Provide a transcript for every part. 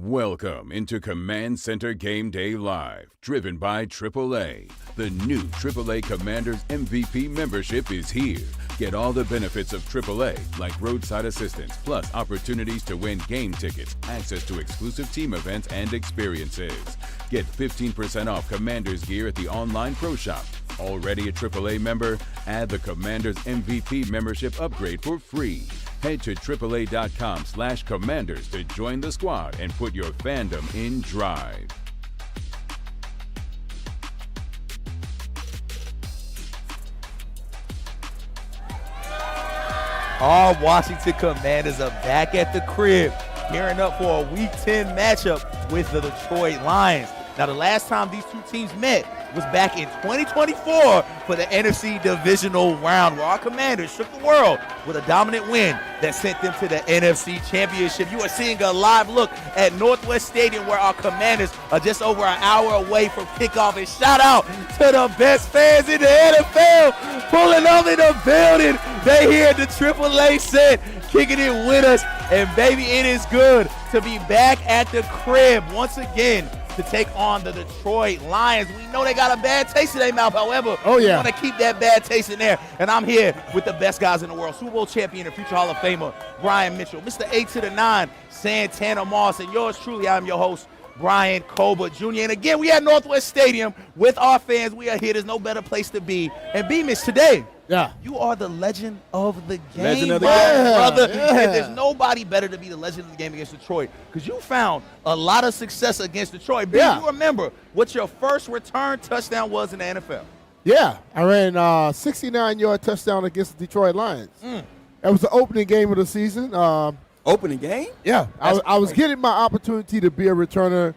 Welcome into Command Center Game Day Live, driven by AAA. The new AAA Commanders MVP membership is here. Get all the benefits of AAA, like roadside assistance, plus opportunities to win game tickets, access to exclusive team events and experiences. Get 15% off Commanders gear at the online pro shop. Already a AAA member? Add the Commanders MVP membership upgrade for free. Head to AAA.com/Commanders to join the squad and put your fandom in drive. Our Washington Commanders are back at the crib, gearing up for a Week 10 matchup with the Detroit Lions. Now, the last time these two teams met was back in 2024 for the NFC Divisional Round, where our Commanders shook the world with a dominant win that sent them to the NFC Championship. You are seeing a live look at Northwest Stadium, where our Commanders are just over an hour away from kickoff. And shout out to the best fans in the NFL pulling up in the building. They here at the AAA set, kicking it with us. And baby, it is good to be back at the crib once again to take on the Detroit Lions. We know they got a bad taste in their mouth. However, we want to keep that bad taste in there. And I'm here with the best guys in the world, Super Bowl champion and future Hall of Famer Brian Mitchell, Mr. 8 to the 9, Santana Moss, and yours truly, I'm your host, Brian Koba Jr. And again, we at Northwest Stadium with our fans. We are here. There's no better place to be. And B-Mitch, today, you are the legend of the game, legend of the game, brother. And there's nobody better to be the legend of the game against Detroit, because you found a lot of success against Detroit. B, you remember what your first return touchdown was in the NFL? Yeah, I ran a 69-yard touchdown against the Detroit Lions. That was the opening game of the season. Opening game? Yeah, I was getting my opportunity to be a returner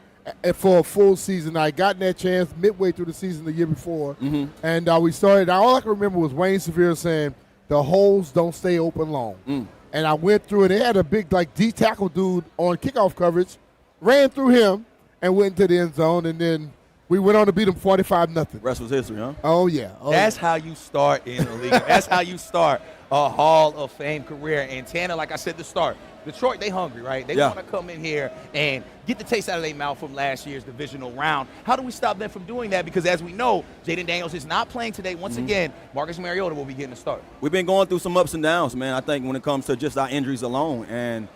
for a full season. I got that chance midway through the season the year before. And we started, all I can remember was Wayne Sevier saying, the holes don't stay open long. And I went through it. They had a big, D-tackle dude on kickoff coverage, ran through him, and went into the end zone, and then we went on to beat them 45-0. Rest was history, huh? Oh, yeah. That's how you start in the league. That's how you start a Hall of Fame career. And Tanner, like I said at the start, Detroit, they hungry, right? They want to come in here and get the taste out of their mouth from last year's divisional round. How do we stop them from doing that? Because as we know, Jaden Daniels is not playing today. Once again, Marcus Mariota will be getting a start. We've been going through some ups and downs, man, I think, when it comes to just our injuries alone. And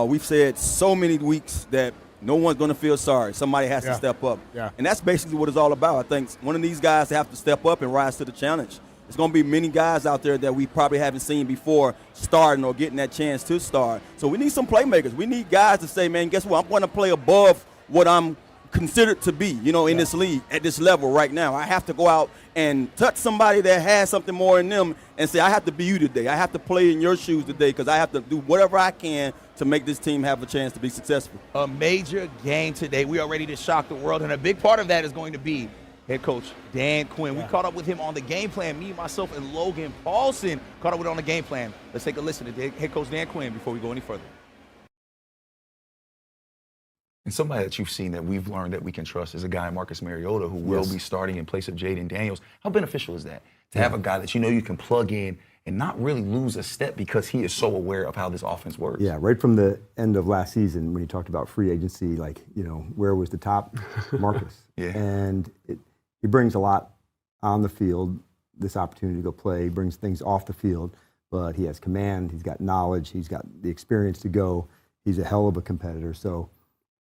we've said so many weeks that no one's going to feel sorry. Somebody has to step up. And that's basically what it's all about. I think one of these guys have to step up and rise to the challenge. There's going to be many guys out there that we probably haven't seen before starting or getting that chance to start. So we need some playmakers. We need guys to say, man, guess what? I'm going to play above what I'm considered to be, in this league at this level right now. I have to go out and touch somebody that has something more in them and say, I have to be you today. I have to play in your shoes today because I have to do whatever I can to make this team have a chance to be successful. A major game today. We are ready to shock the world, and a big part of that is going to be head coach Dan Quinn. We caught up with him on the game plan. Me, myself, and Logan Paulson caught up with him on the game plan. Let's take a listen to head coach Dan Quinn before we go any further. And somebody that you've seen that we've learned that we can trust is a guy, Marcus Mariota, who will be starting in place of Jaden Daniels. How beneficial is that? To have a guy that you can plug in and not really lose a step because he is so aware of how this offense works. Yeah, right from the end of last season when you talked about free agency, where was the top? Marcus. And he brings a lot on the field, this opportunity to go play. He brings things off the field, but he has command, he's got knowledge, he's got the experience to go. He's a hell of a competitor. So,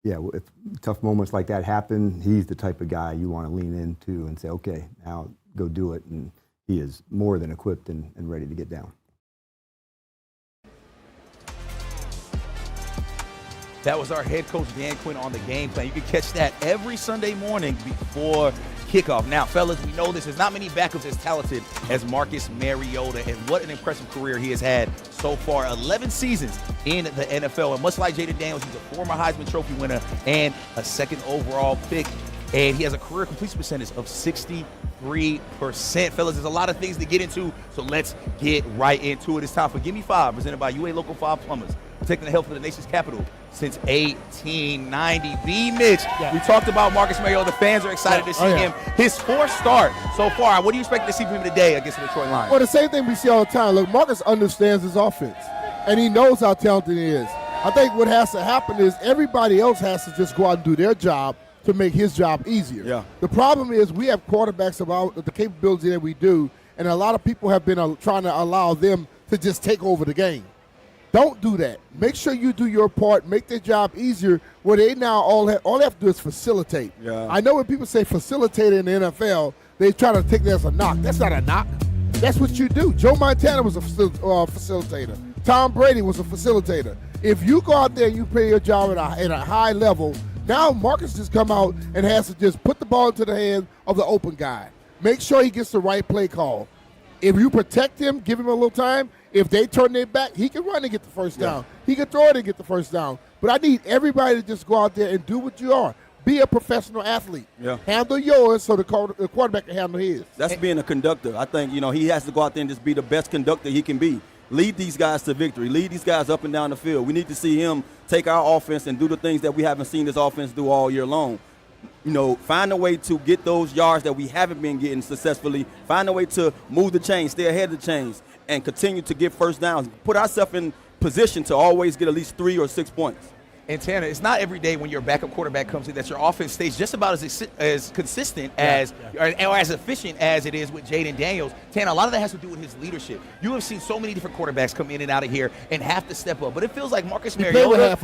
yeah, if tough moments like that happen, he's the type of guy you want to lean into and say, okay, now go do it. And he is more than equipped and ready to get down. That was our head coach, Dan Quinn, on the game plan. You can catch that every Sunday morning before kickoff. Now, fellas, we know there's not many backups as talented as Marcus Mariota, and what an impressive career he has had so far. 11 seasons in the NFL, and much like Jaden Daniels, he's a former Heisman Trophy winner and a second overall pick, and he has a career completion percentage of 63%. Fellas, there's a lot of things to get into, so let's get right into it. It's time for Gimme 5, presented by UA Local 5 Plumbers, protecting the health of the nation's capital since 1890. B-Mitch, we talked about Marcus Mariota. The fans are excited to see him. His fourth start so far. What do you expect to see from him today against the Detroit Lions? Well, the same thing we see all the time. Look, Marcus understands his offense, and he knows how talented he is. I think what has to happen is everybody else has to just go out and do their job to make his job easier. Yeah. The problem is we have quarterbacks about the capability that we do, and a lot of people have been trying to allow them to just take over the game. Don't do that. Make sure you do your part. Make their job easier where they now all they have to do is facilitate. Yeah. I know when people say facilitator in the NFL, they try to take that as a knock. That's not a knock. That's what you do. Joe Montana was a facilitator. Tom Brady was a facilitator. If you go out there and you play your job at a high level, now Marcus just come out and has to just put the ball into the hands of the open guy. Make sure he gets the right play call. If you protect him, give him a little time, if they turn their back, he can run and get the first down. He can throw it and get the first down. But I need everybody to just go out there and do what you are. Be a professional athlete. Yeah. Handle yours so the quarterback can handle his. That's being a conductor. I think, he has to go out there and just be the best conductor he can be. Lead these guys to victory. Lead these guys up and down the field. We need to see him take our offense and do the things that we haven't seen this offense do all year long. Find a way to get those yards that we haven't been getting successfully. Find a way to move the chains, stay ahead of the chains, and continue to get first downs. Put ourselves in position to always get at least 3 or 6 points. And Tanner, it's not every day when your backup quarterback comes in that your offense stays just about as consistent or as efficient as it is with Jaden Daniels. Tanner, a lot of that has to do with his leadership. You have seen so many different quarterbacks come in and out of here and have to step up, but it feels like Marcus Mariota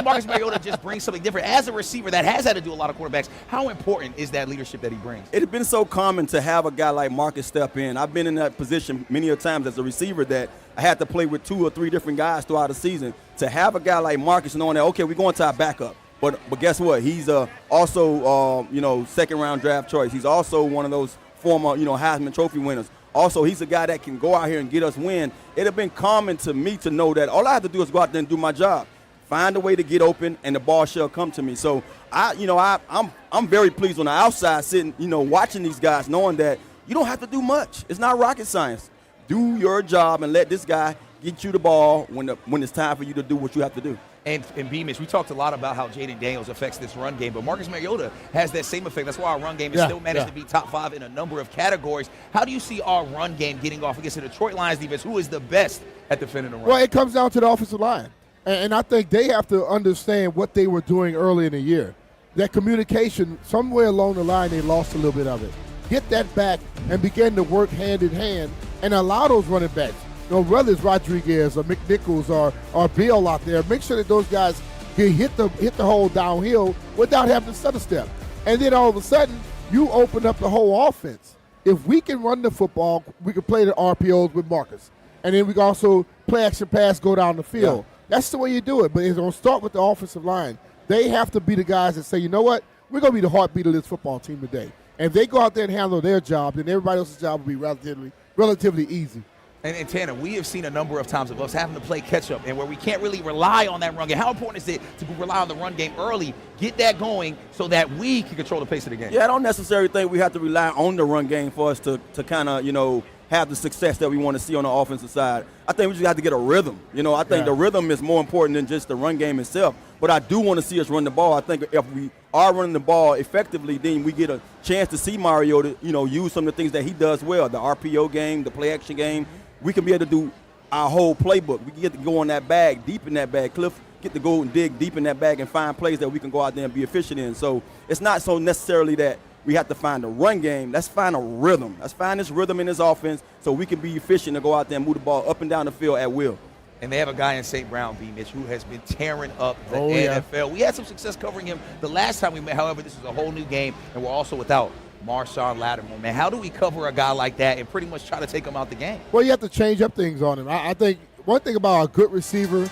Marcus Mariota just brings something different. As a receiver that has had to do a lot of quarterbacks, how important is that leadership that he brings? It has been so common to have a guy like Marcus step in. I've been in that position many a times as a receiver that I had to play with 2 or 3 different guys throughout the season. To have a guy like Marcus knowing that, okay, we're going to our backup. But guess what? He's also, second-round draft choice. He's also one of those former, Heisman Trophy winners. Also, he's a guy that can go out here and get us win. It had been common to me to know that all I have to do is go out there and do my job. Find a way to get open, and the ball shall come to me. So, I'm very pleased on the outside sitting, watching these guys, knowing that you don't have to do much. It's not rocket science. Do your job and let this guy get you the ball when it's time for you to do what you have to do. And B-Mitch, we talked a lot about how Jaden Daniels affects this run game, but Marcus Mariota has that same effect. That's why our run game has still managed to be top 5 in a number of categories. How do you see our run game getting off against the Detroit Lions defense, who is the best at defending the run? Well, it comes down to the offensive line. And I think they have to understand what they were doing early in the year. That communication, somewhere along the line, they lost a little bit of it. Get that back and begin to work hand in hand and allow those running backs, whether it's Rodriguez or McNichols or Bill out there, make sure that those guys can hit the hole downhill without having to stutter step. And then all of a sudden, you open up the whole offense. If we can run the football, we can play the RPOs with Marcus. And then we can also play action pass, go down the field. Yeah. That's the way you do it. But it's going to start with the offensive line. They have to be the guys that say, you know what, we're going to be the heartbeat of this football team today. And if they go out there and handle their job, then everybody else's job will be relatively easy. And Tanner, we have seen a number of times of us having to play catch-up and where we can't really rely on that run game. How important is it to rely on the run game early, get that going so that we can control the pace of the game? Yeah, I don't necessarily think we have to rely on the run game for us to kind of, have the success that we want to see on the offensive side. I think we just have to get a rhythm. I think the rhythm is more important than just the run game itself. But I do want to see us run the ball. I think if we are running the ball effectively, then we get a chance to see Mariota, use some of the things that he does well, the RPO game, the play action game. We can be able to do our whole playbook. We can get to go on that bag, deep in that bag. Cliff get to go and dig deep in that bag and find plays that we can go out there and be efficient in. So it's not so necessarily that we have to find a run game. Let's find a rhythm. Let's find this rhythm in this offense so we can be efficient and go out there and move the ball up and down the field at will. And they have a guy in St. Brown, B-Mitch, who has been tearing up the NFL. Yeah. We had some success covering him the last time we met. However, this is a whole new game, and we're also without Marshawn Lattimore. Man, how do we cover a guy like that and pretty much try to take him out the game? Well, you have to change up things on him. I think one thing about a good receiver,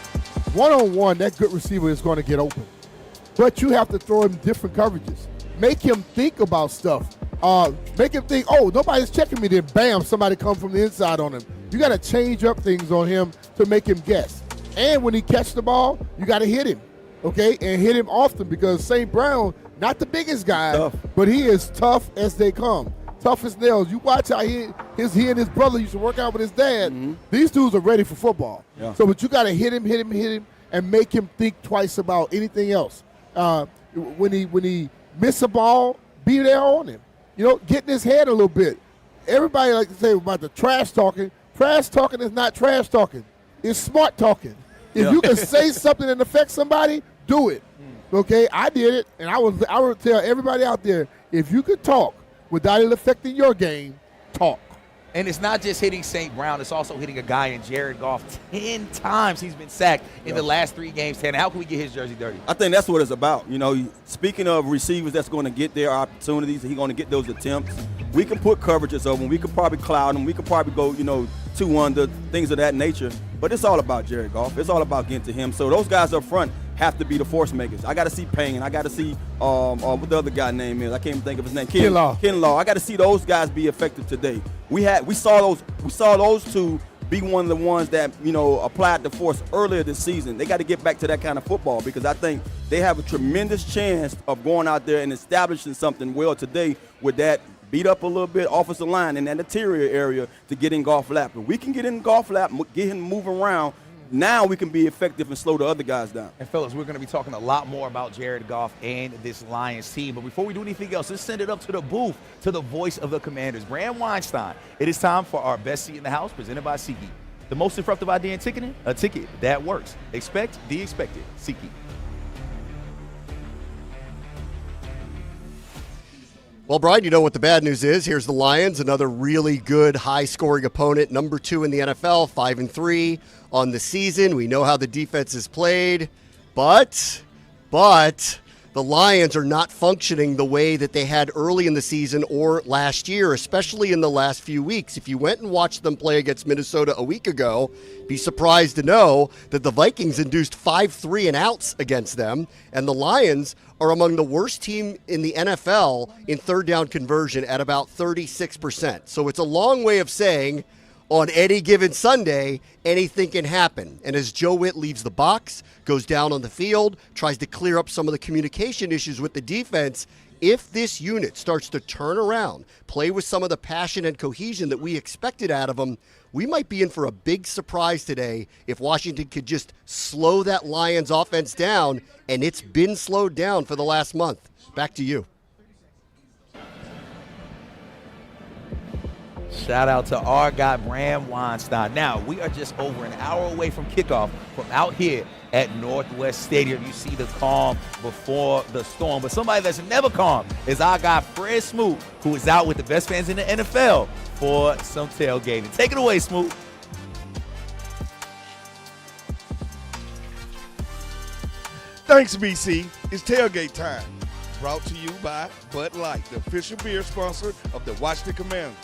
one-on-one, that good receiver is going to get open. But you have to throw him different coverages. Make him think about stuff. Make him think, oh, nobody's checking me. Then, bam, somebody comes from the inside on him. You got to change up things on him to make him guess. And when he catches the ball, you got to hit him, okay? And hit him often because St. Brown, not the biggest guy, but he is tough as they come. Tough as nails. You watch how he and his brother used to work out with his dad. Mm-hmm. These dudes are ready for football. Yeah. So, but you got to hit him, and make him think twice about anything else. When he miss a ball, be there on him. Get in his head a little bit. Everybody like to say about the trash talking. Trash talking is not trash talking. It's smart talking. If you can say something that affects somebody, do it. Okay, I did it, and I would tell everybody out there, if you could talk without it affecting your game, talk. And it's not just hitting St. Brown, it's also hitting a guy in Jared Goff. 10 times he's been sacked in the last 3 games. Tanner, how can we get his jersey dirty? I think that's what it's about. You know, speaking of receivers that's going to get their opportunities, he's going to get those attempts. We can put coverages of them. We could probably cloud them. We could probably go, 2 under, things of that nature. But it's all about Jared Goff. It's all about getting to him. So those guys up front have to be the force makers. I got to see Payne. I got to see what the other guy name is. I can't even think of his name. Ken Law. I got to see those guys be effective today. We saw those two be one of the ones that applied the force earlier this season. They got to get back to that kind of football because I think they have a tremendous chance of going out there and establishing something well today with that beat up a little bit offensive line in that interior area to get in Goff lap. If we can get in Goff lap, get him moving around, now we can be effective and slow the other guys down. And fellas, we're going to be talking a lot more about Jared Goff and this Lions team. But before we do anything else, let's send it up to the booth, to the voice of the Commanders, Bram Weinstein. It is time for our best seat in the house, presented by SeatGeek. The most disruptive idea in ticketing, a ticket that works. Expect the expected. SeatGeek. Well, Brian, you know what the bad news is. Here's the Lions, another really good high-scoring opponent, number 2 in the NFL, 5-3 on the season. We know how the defense is played, but the Lions are not functioning the way that they had early in the season or last year, especially in the last few weeks. If you went and watched them play against Minnesota a week ago, be surprised to know that the Vikings induced 5 3-and-outs against them, and the Lions are among the worst team in the NFL in third down conversion at about 36%. So it's a long way of saying on any given Sunday, anything can happen. And as Joe Witt leaves the box, goes down on the field, tries to clear up some of the communication issues with the defense, if this unit starts to turn around, play with some of the passion and cohesion that we expected out of them, we might be in for a big surprise today if Washington could just slow that Lions offense down, and it's been slowed down for the last month. Back to you. Shout out to our guy, Bram Weinstein. Now, we are just over an hour away from kickoff from out here at Northwest Stadium. You see the calm before the storm. But somebody that's never calm is our guy, Fred Smoot, who is out with the best fans in the NFL for some tailgating. Take it away, Smoot. Thanks, BC. It's tailgate time. Brought to you by Bud Light, the official beer sponsor of the Washington Commanders.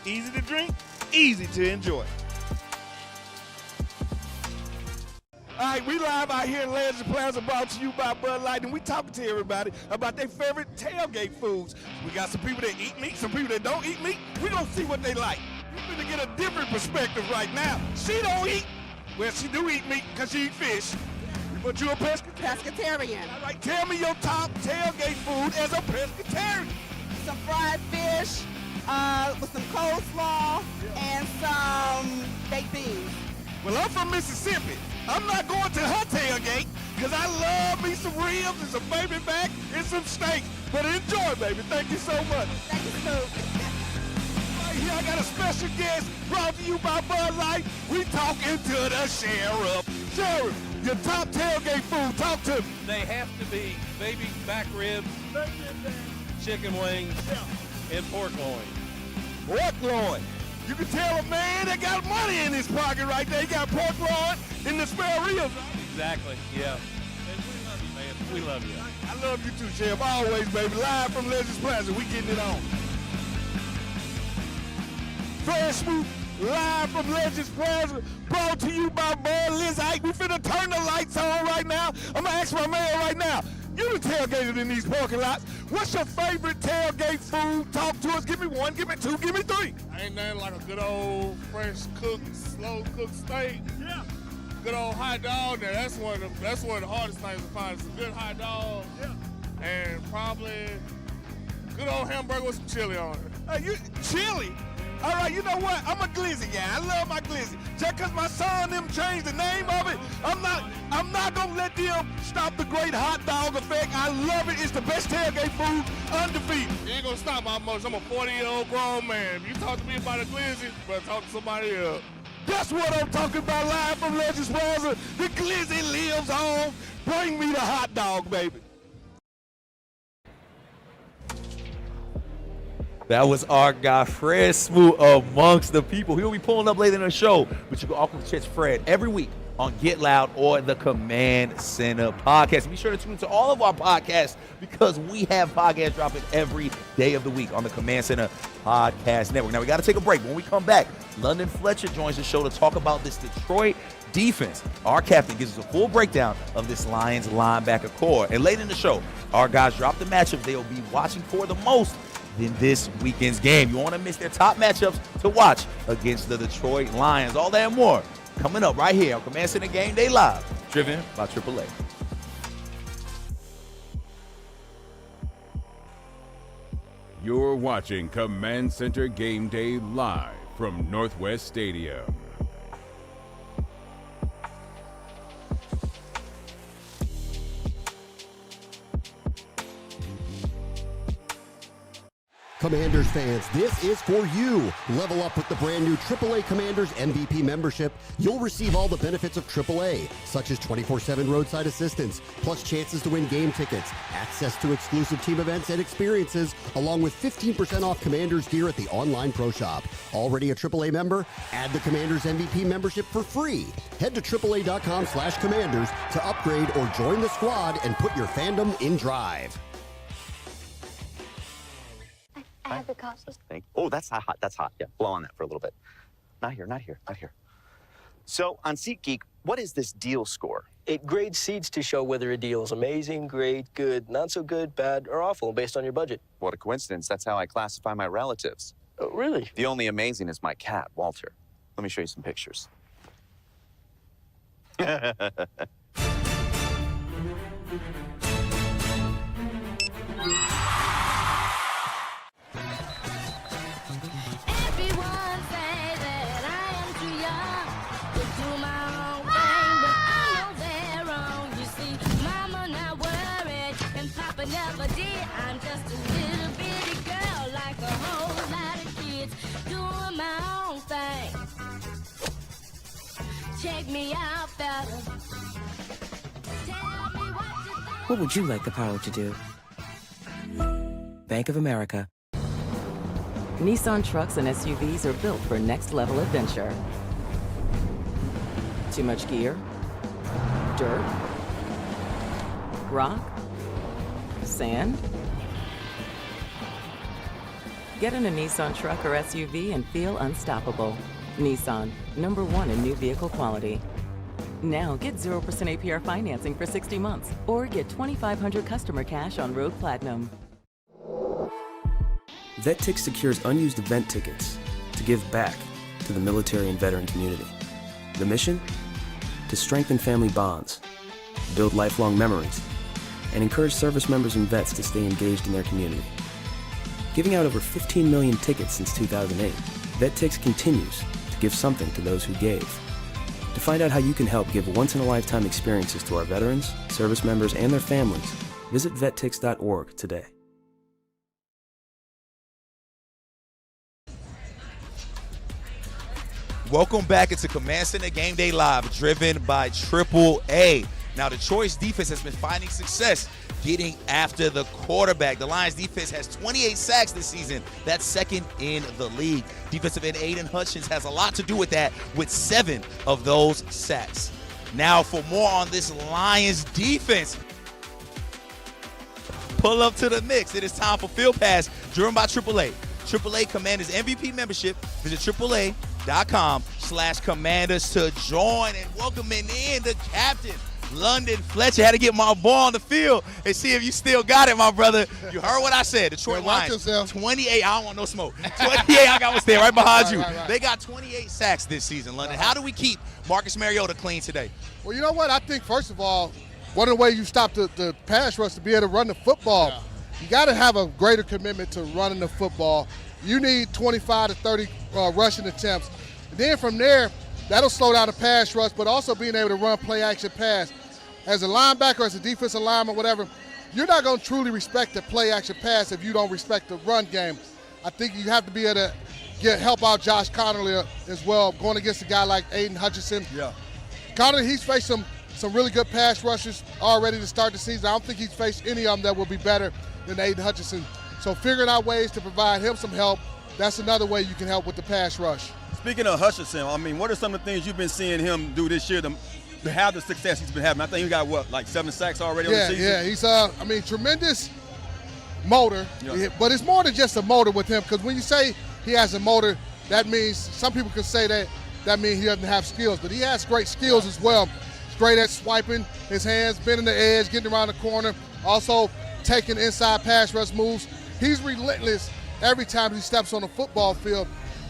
Easy to drink, easy to enjoy. All right, we live out here in Legends Plaza, brought to you by Bud Light, and we talking to everybody about their favorite tailgate foods. We got some people that eat meat, some people that don't eat meat. We gonna see what they like. We're gonna get a different perspective right now. She don't eat, well, she do eat meat because she eat fish. But you a pescatarian. All right, tell me your top tailgate food as a pescatarian. Some fried fish, with some coleslaw and some baked beans. Well, I'm from Mississippi. I'm not going to her tailgate because I love me some ribs and some baby back and some steak. But enjoy, baby. Thank you so much. Thank you, Snoop. Right here, I got a special guest brought to you by Bud Light. We talking to the sheriff. Sheriff, your top tailgate food. Talk to me. They have to be baby back ribs, chicken wings, and pork loin. Pork loin. You can tell a man that got money in his pocket right there. He got pork loin in the spare ribs. Exactly, yeah. And we love you, man. We love you. I love you too, Sheriff. Always, baby. Live from Legends Plaza. We getting it on. Fred Smoot, live from Legends Plaza, brought to you by Bud Light. We finna turn the lights on right now. I'm gonna ask my man right now. You the tailgated in these parking lots. What's your favorite tailgate food? Talk to us. Give me 1, give me 2, give me 3. Ain't nothing like a good old fresh cooked, slow cooked steak. Yeah. Good old hot dog. Now that's one of the hardest things to find. It's a good hot dog. Yeah. And probably good old hamburger with some chili on it. Chili? All right, you know what? I'm a glizzy guy. I love my glizzy. Just because my son them changed the name of it, I'm not going to let them stop the great hot dog effect. I love it. It's the best tailgate food, undefeated. You ain't going to stop my emotions. I'm a 40-year-old grown man. If you talk to me about a glizzy, but talk to somebody else. That's what I'm talking about, live from Legends Plaza. The Glizzy lives on. Bring me the hot dog, baby. That was our guy, Fred Smoot, amongst the people. He'll be pulling up later in the show, but you can always catch Fred every week on Get Loud or the Command Center podcast. Be sure to tune into all of our podcasts because we have podcasts dropping every day of the week on the Command Center Podcast Network. Now, we got to take a break. When we come back, London Fletcher joins the show to talk about this Detroit defense. Our captain gives us a full breakdown of this Lions linebacker core. And later in the show, our guys drop the matchups they will be watching for the most in this weekend's game. You want to miss their top matchups to watch against the Detroit Lions. All that and more coming up right here on Command Center Game Day Live, driven by AAA. You're watching Command Center Game Day live from Northwest Stadium. Commanders fans, this is for you. Level up with the brand new AAA Commanders MVP membership. You'll receive all the benefits of AAA, such as 24/7 roadside assistance, plus chances to win game tickets, access to exclusive team events and experiences, along with 15% off Commanders gear at the online pro shop. Already a AAA member? Add the Commanders MVP membership for free. Head to AAA.com/Commanders to upgrade or join the squad and put your fandom in drive. I have the coffee. Oh, that's hot. That's hot. Yeah, blow on that for a little bit. Not here, not here, not here. So on SeatGeek, what is this deal score? It grades seats to show whether a deal is amazing, great, good, not so good, bad, or awful based on your budget. What a coincidence. That's how I classify my relatives. Oh, really? The only amazing is my cat, Walter. Let me show you some pictures. Never did. I'm just a little bitty girl, like a whole lot of kids, doing my own thing. Check me out, fella. Tell me what you think. What would you like the power to do? Bank of America. Nissan trucks and SUVs are built for next-level adventure. Too much gear? Dirt? Rock? Sand? Get in a Nissan truck or SUV and feel unstoppable. Nissan, #1 in new vehicle quality. Now get 0% APR financing for 60 months or get $2,500 customer cash on Road Platinum. VetTix secures unused event tickets to give back to the military and veteran community. The mission? To strengthen family bonds, build lifelong memories, and encourage service members and vets to stay engaged in their community. Giving out over 15 million tickets since 2008, VetTix continues to give something to those who gave. To find out how you can help give once-in-a-lifetime experiences to our veterans, service members, and their families, visit vettix.org today. Welcome back into Command Center Game Day Live, driven by AAA. Now, Detroit's defense has been finding success getting after the quarterback. The Lions defense has 28 sacks this season. That's second in the league. Defensive end Aiden Hutchins has a lot to do with that, with 7 of those sacks. Now, for more on this Lions defense, pull up to the mix. It is time for Field Pass, driven by AAA. AAA Commanders MVP membership. Visit AAA.com/Commanders to join. And welcoming in the captain, London Fletcher. Had to get my ball on the field and see if you still got it, my brother. You heard what I said. Detroit Lions, 28. I don't want no smoke. 28, I got what's there right behind you. Right. They got 28 sacks this season, London. How do we keep Marcus Mariota clean today? Well, you know what? I think, first of all, one of the ways you stop the pass rush to be able to run the football, you got to have a greater commitment to running the football. You need 25 to 30 rushing attempts. And then from there, that'll slow down the pass rush, but also being able to run play-action pass. As a linebacker, as a defensive lineman, whatever, you're not going to truly respect the play-action pass if you don't respect the run game. I think you have to be able to help out Josh Connerly as well, going against a guy like Aiden Hutchinson. Yeah. Connerly, he's faced some really good pass rushers already to start the season. I don't think he's faced any of them that will be better than Aiden Hutchinson. So figuring out ways to provide him some help, that's another way you can help with the pass rush. Speaking of Hutchinson, I mean, what are some of the things you've been seeing him do this year to have the success he's been having? I think he got, like 7 sacks already on the season? Yeah, he's tremendous motor, but it's more than just a motor with him, because when you say he has a motor, that means some people can say that means he doesn't have skills, but he has great skills as well. He's great at swiping his hands, bending the edge, getting around the corner, also taking inside pass rush moves. He's relentless every time he steps on the football field,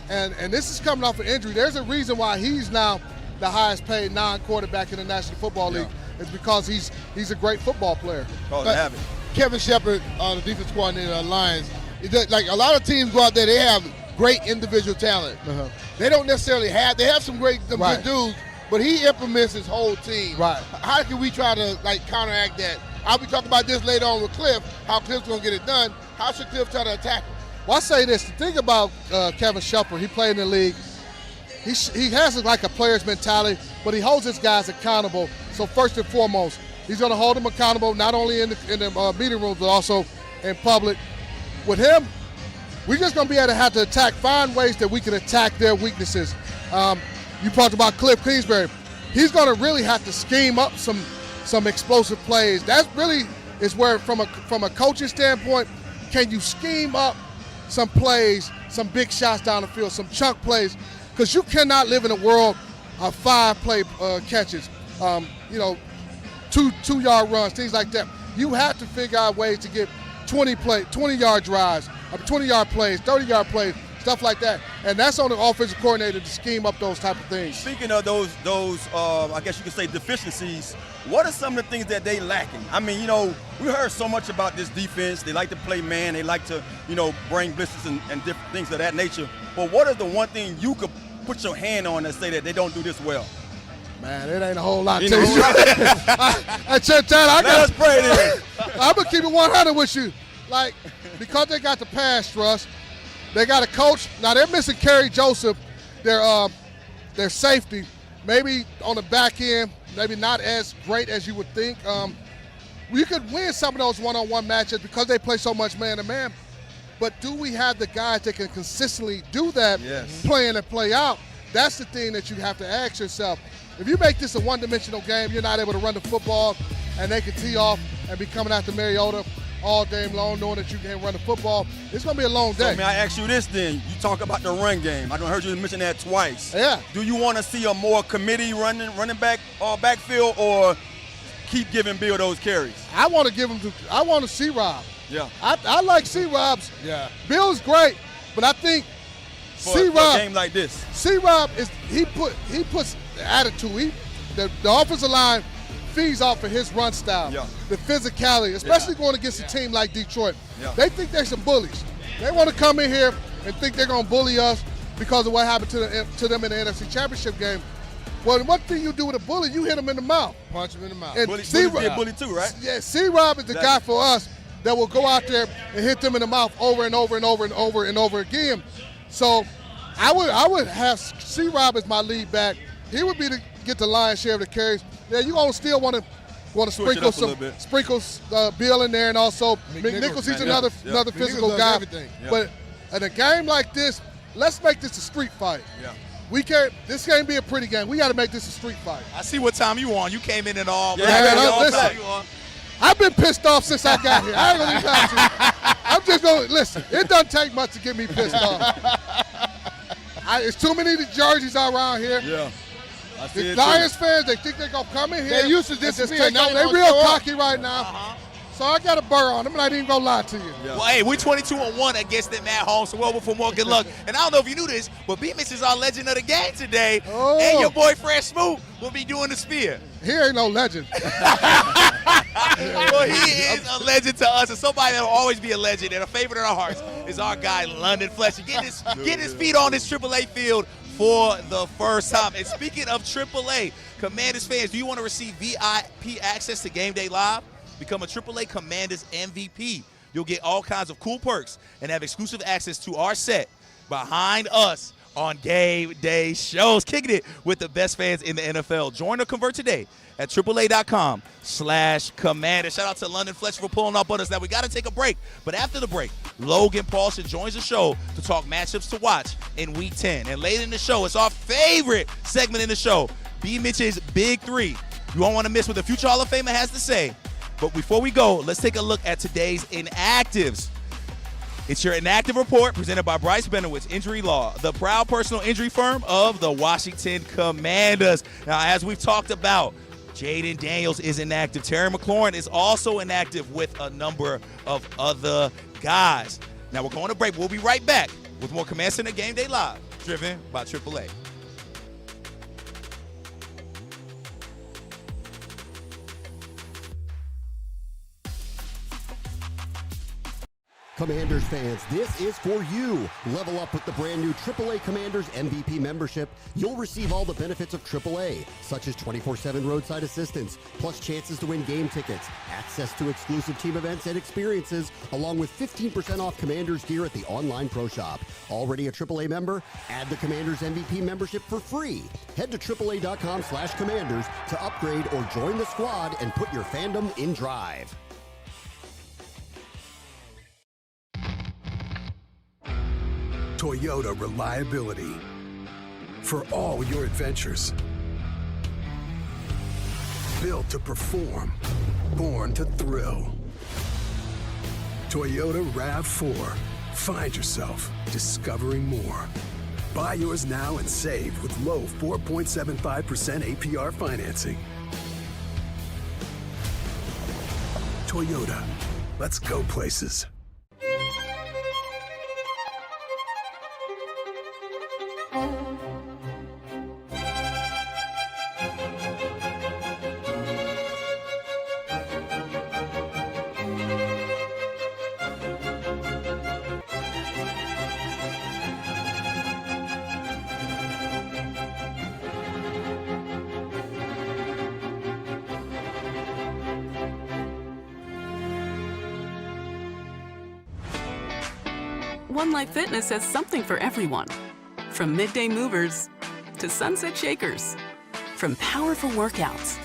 and this is coming off an injury. There's a reason why he's now the highest paid non-quarterback in the National Football League. It's because he's a great football player. Kevin Shepard, the defense coordinator of the Lions, like a lot of teams go out there, they have great individual talent. They don't necessarily they have some good dudes, but he implements his whole team. How can we try to counteract that? I'll be talking about this later on with Cliff, how Cliff's going to get it done. How should Cliff try to attack him? Well, I say this, the thing about Kevin Shepard, he played in the league, he has like a player's mentality, but he holds his guys accountable. So first and foremost, he's going to hold them accountable, not only in the meeting rooms, but also in public. With him, we're just going to be able to have to find ways that we can attack their weaknesses. You talked about Cliff Kingsbury. He's going to really have to scheme up some explosive plays. That really is where, from a coaching standpoint, can you scheme up some plays, some big shots down the field, some chunk plays, because you cannot live in a world of 5-play catches, 2-yard runs, things like that. You have to figure out ways to get 20-yard drives, 20-yard plays, 30-yard plays, stuff like that. And that's on the offensive coordinator to scheme up those type of things. Speaking of those I guess you could say deficiencies, what are some of the things that they lacking? I mean, we heard so much about this defense. They like to play man. They like to, bring blitzes and different things of that nature. But what is the one thing you could put your hand on and say that they don't do this well? Man, it ain't a whole lot to you. I got to pray this. I'm going to keep it 100 with you. Because they got the pass rush, they got a coach. Now, they're missing Kerry Joseph, their safety. Maybe on the back end, maybe not as great as you would think. We could win some of those one-on-one matches because they play so much man-to-man. But do we have the guys that can consistently do that, play in and play out? That's the thing that you have to ask yourself. If you make this a one-dimensional game, you're not able to run the football, and they can tee off and be coming after Mariota all day long, knowing that you can run the football. It's going to be a long day. So may I ask you this then? You talk about the run game. I heard you mention that twice. Yeah. Do you want to see a more committee running back or backfield, or keep giving Bill those carries? I want to give him I want to see Rob. Yeah. I like C-Rob's. Yeah. Bill's great, but I think C-Rob, for a game like this, C-Rob he puts the attitude. The offensive line feeds off of his run style, the physicality, especially going against a team like Detroit. They think they're some bullies. They want to come in here and think they're going to bully us because of what happened to them in the NFC Championship game. Well, one thing you do with a bully, you hit him in the mouth. Punch him in the mouth. And bullies be a bully too, right? Yeah, C-Rob is the guy for us that will go out there and hit them in the mouth over and over and over and over and over again. So I would have C-Rob as my lead back. He would be to get the lion's share of the carries. Yeah, you gonna still want to sprinkle Bill in there, and also McNichols. He's another physical guy. But in a game like this, let's make this a street fight. This can't be a pretty game. We got to make this a street fight. I see what time you on. You came in and all. Listen, I've been pissed off since I got here. I ain't gonna lie to you. I'm just gonna listen. It doesn't take much to get me pissed off. It's too many of the jerseys around here. Yeah. The Lions fans, they think they're going to come in here. They used to just take over. They're real cocky right now. So I got a burr on them, and I ain't even going to lie to you. Well, hey, we're 22-1 against them at home, so well for more good luck. And I don't know if you knew this, but B-Mitch is our legend of the game today. And your boy Fred Smoot will be doing the spear. He ain't no legend. Well, he is a legend to us, and somebody that will always be a legend and a favorite in our hearts is our guy, London Fletcher. Get his feet on this AAA field for the first time. And speaking of AAA, Commanders fans, do you want to receive VIP access to Game Day Live? Become a AAA Commanders MVP. You'll get all kinds of cool perks and have exclusive access to our set behind us on game day shows, kicking it with the best fans in the NFL. Join or convert today at AAA.com/Commander. Shout out to London Fletcher for pulling up on us. Now, we got to take a break, but after the break, Logan Paulson joins the show to talk matchups to watch in Week 10. And later in the show, it's our favorite segment in the show, B-Mitch's Big Three. You won't want to miss what the future Hall of Famer has to say. But before we go, let's take a look at today's inactives. It's your inactive report presented by Bryce Benowitz Injury Law, the proud personal injury firm of the Washington Commanders. Now, as we've talked about, Jaden Daniels is inactive. Terry McLaurin is also inactive with a number of other guys. Now, we're going to break. We'll be right back with more Command Center Game Day Live, driven by AAA. Commanders fans, this is for you. Level up with the brand new AAA Commanders MVP membership. You'll receive all the benefits of AAA, such as 24/7 roadside assistance, plus chances to win game tickets, access to exclusive team events and experiences, along with 15% off Commanders gear at the online pro shop. Already a AAA member? Add the Commanders MVP membership for free. Head to AAA.com/Commanders to upgrade or join the squad and put your fandom in drive. Toyota reliability for all your adventures. Built to perform, born to thrill. Toyota RAV4. Find yourself discovering more. Buy yours now and save with low 4.75% APR financing. Toyota. Let's go places. One Life Fitness has something for everyone. From midday movers to sunset shakers. From powerful workouts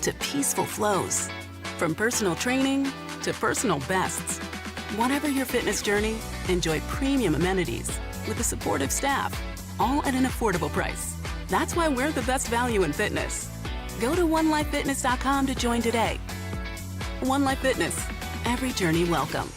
to peaceful flows. From personal training to personal bests. Whatever your fitness journey, enjoy premium amenities with a supportive staff, all at an affordable price. That's why we're the best value in fitness. Go to onelifefitness.com to join today. One Life Fitness. Every journey welcome.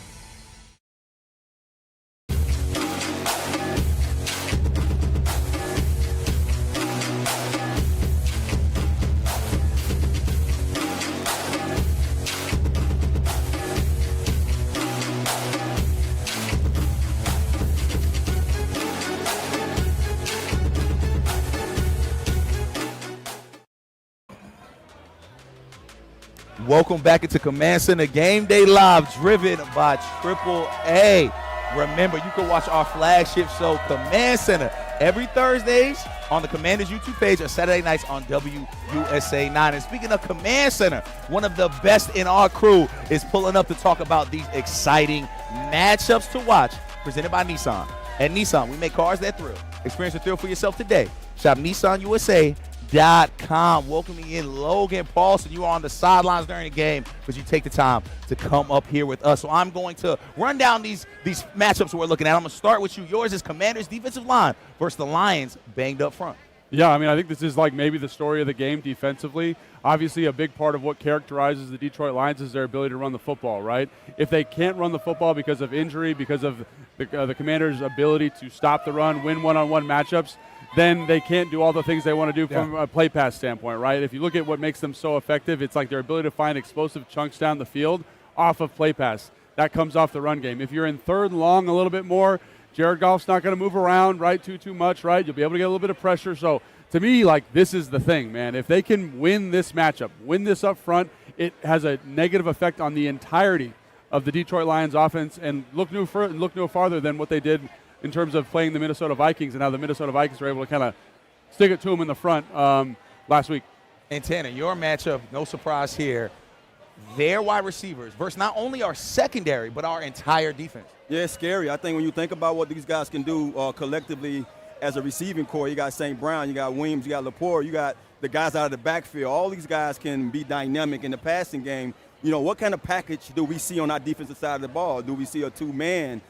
Welcome back into Command Center Game Day Live, driven by AAA. Remember, you can watch our flagship show, Command Center, every Thursdays on the Commanders YouTube page or Saturday nights on WUSA 9. And speaking of Command Center, one of the best in our crew is pulling up to talk about these exciting matchups to watch, presented by Nissan. At Nissan, we make cars that thrill. Experience the thrill for yourself today. Shop NissanUSA.com. Welcoming in Logan Paulson. You are on the sidelines during the game, but you take the time to come up here with us. So I'm going to run down these matchups we're looking at. I'm going to start with you. Yours is Commanders defensive line versus the Lions banged up front. Yeah, I mean, I think this is like maybe the story of the game defensively. Obviously, a big part of what characterizes the Detroit Lions is their ability to run the football, right? If they can't run the football because of injury, because of the Commanders' ability to stop the run, win one-on-one matchups, then they can't do all the things they want to do from a play pass standpoint, right? If you look at what makes them so effective, it's like their ability to find explosive chunks down the field off of play pass. That comes off the run game. If you're in third and long a little bit more, Jared Goff's not going to move around, right, too much, right? You'll be able to get a little bit of pressure. So to me, like, this is the thing, man. If they can win this matchup, win this up front, it has a negative effect on the entirety of the Detroit Lions offense, and look no farther than what they did in terms of playing the Minnesota Vikings and how the Minnesota Vikings were able to kind of stick it to them in the front last week. And Tanner, your matchup, no surprise here, their wide receivers versus not only our secondary, but our entire defense. Yeah, it's scary. I think when you think about what these guys can do collectively as a receiving core, you got St. Brown, you got Williams, you got Lepore, you got the guys out of the backfield. All these guys can be dynamic in the passing game. You know, what kind of package do we see on our defensive side of the ball? Do we see a two-man,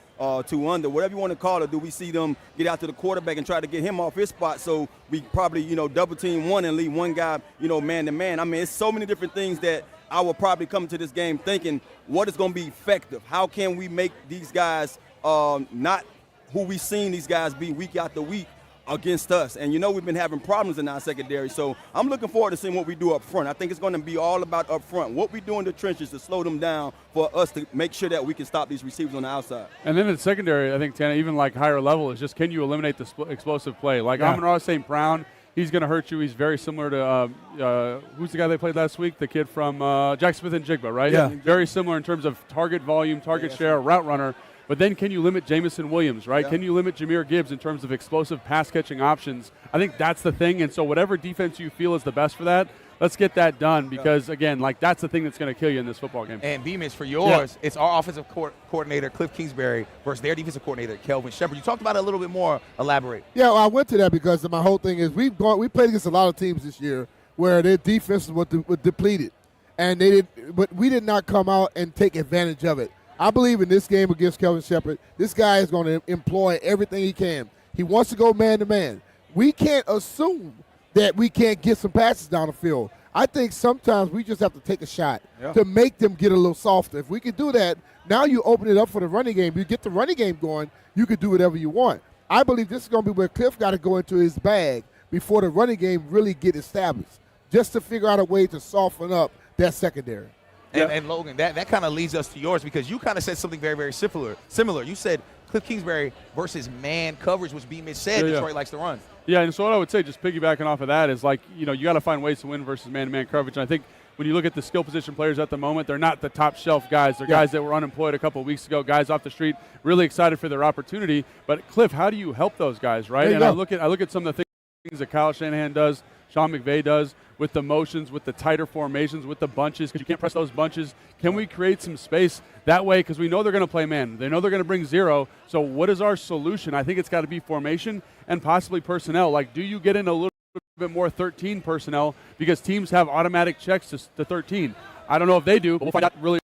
two-under, whatever you want to call it? Do we see them get out to the quarterback and try to get him off his spot so we probably, you know, double-team one and leave one guy, you know, man-to-man? I mean, it's so many different things that I will probably come to this game thinking what is going to be effective. How can we make these guys not who we've seen these guys be week after week against us? And, you know, we've been having problems in our secondary. So I'm looking forward to seeing what we do up front. I think it's going to be all about up front, what we do in the trenches to slow them down for us to make sure that we can stop these receivers on the outside. And then in the secondary, I think, Tana, even like higher level, is just can you eliminate the explosive play? Like Amon-Ra St. Brown, he's going to hurt you. He's very similar to who's the guy they played last week? The kid from Jack Smith and Jigba, right? Yeah. Very similar in terms of target volume, target share, route runner. But then can you limit Jamison Williams, right? Yeah. Can you limit Jahmyr Gibbs in terms of explosive pass-catching options? I think that's the thing. And so whatever defense you feel is the best for that, let's get that done because, again, like that's the thing that's going to kill you in this football game. And B-Mitch, for yours, it's our offensive coordinator, Cliff Kingsbury, versus their defensive coordinator, Kelvin Shepard. You talked about it a little bit more. Elaborate. Yeah, well, I went to that because my whole thing is we played against a lot of teams this year where their defenses were depleted, and but we did not come out and take advantage of it. I believe in this game against Kelvin Shepard, this guy is going to employ everything he can. He wants to go man-to-man. We can't assume that we can't get some passes down the field. I think sometimes we just have to take a shot to make them get a little softer. If we can do that, now you open it up for the running game. You get the running game going, you can do whatever you want. I believe this is going to be where Cliff got to go into his bag before the running game really get established, just to figure out a way to soften up that secondary. And Logan, that kind of leads us to yours because you kind of said something very, very similar. You said Cliff Kingsbury versus man coverage, which B-Mitch said Detroit likes to run. Yeah, and so what I would say, just piggybacking off of that, is like, you know, you got to find ways to win versus man-to-man coverage. And I think when you look at the skill position players at the moment, they're not the top shelf guys. They're guys that were unemployed a couple of weeks ago, guys off the street, really excited for their opportunity. But Cliff, how do you help those guys, right? And I look at some of the things that Kyle Shanahan does, Sean McVay does, with the motions, with the tighter formations, with the bunches, because you can't press those bunches. Can we create some space that way? Because we know they're going to play man. They know they're going to bring zero. So what is our solution? I think it's got to be formation and possibly personnel. Like, do you get in a little bit more 13 personnel because teams have automatic checks to 13? I don't know if they do, but we'll find out really.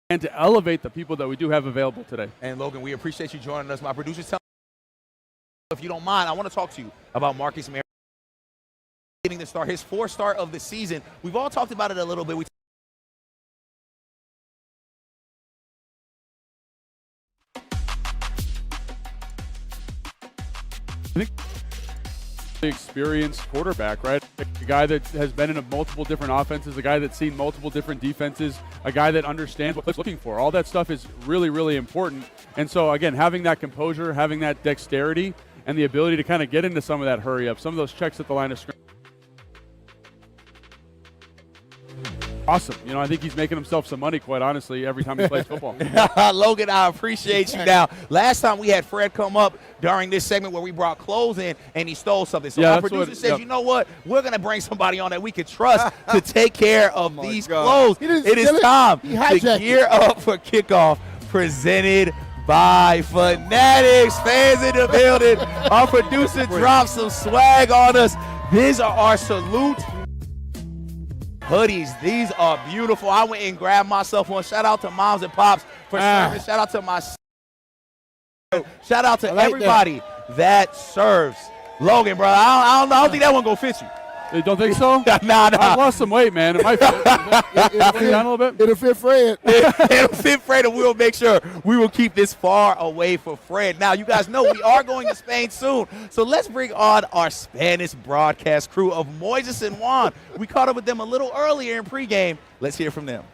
And to elevate the people that we do have available today. And Logan, we appreciate you joining us. My producers tell me, if you don't mind, I want to talk to you about Marcus Mariota getting the start, his fourth start of the season. We've all talked about it a little bit. I think the experienced quarterback, right? A guy that has been in multiple different offenses, a guy that's seen multiple different defenses, a guy that understands what Cliff's looking for. All that stuff is really, really important. And so, again, having that composure, having that dexterity, and the ability to kind of get into some of that hurry up, some of those checks at the line of scrimmage. Awesome. You know, I think he's making himself some money, quite honestly, every time he plays football. Logan, I appreciate you. Now, last time we had Fred come up during this segment where we brought clothes in and he stole something. So our producer says, you know what? We're going to bring somebody on that we can trust to take care of these clothes. It is time to gear up for kickoff, presented by Fanatics. Fans in the building. Our producer dropped some swag on us. These are our salute hoodies. These are beautiful. I went and grabbed myself one. Shout out to moms and pops for serving. Shout out to my shout out to everybody that serves. Logan, bro, I don't think that one gonna fit you. You don't think so? Nah. I lost some weight, man. It might fit. It'll fit down a little bit. It'll fit Fred. It'll fit Fred, and we'll make sure we will keep this far away for Fred. Now, you guys know we are going to Spain soon, so let's bring on our Spanish broadcast crew of Moises and Juan. We caught up with them a little earlier in pregame. Let's hear from them.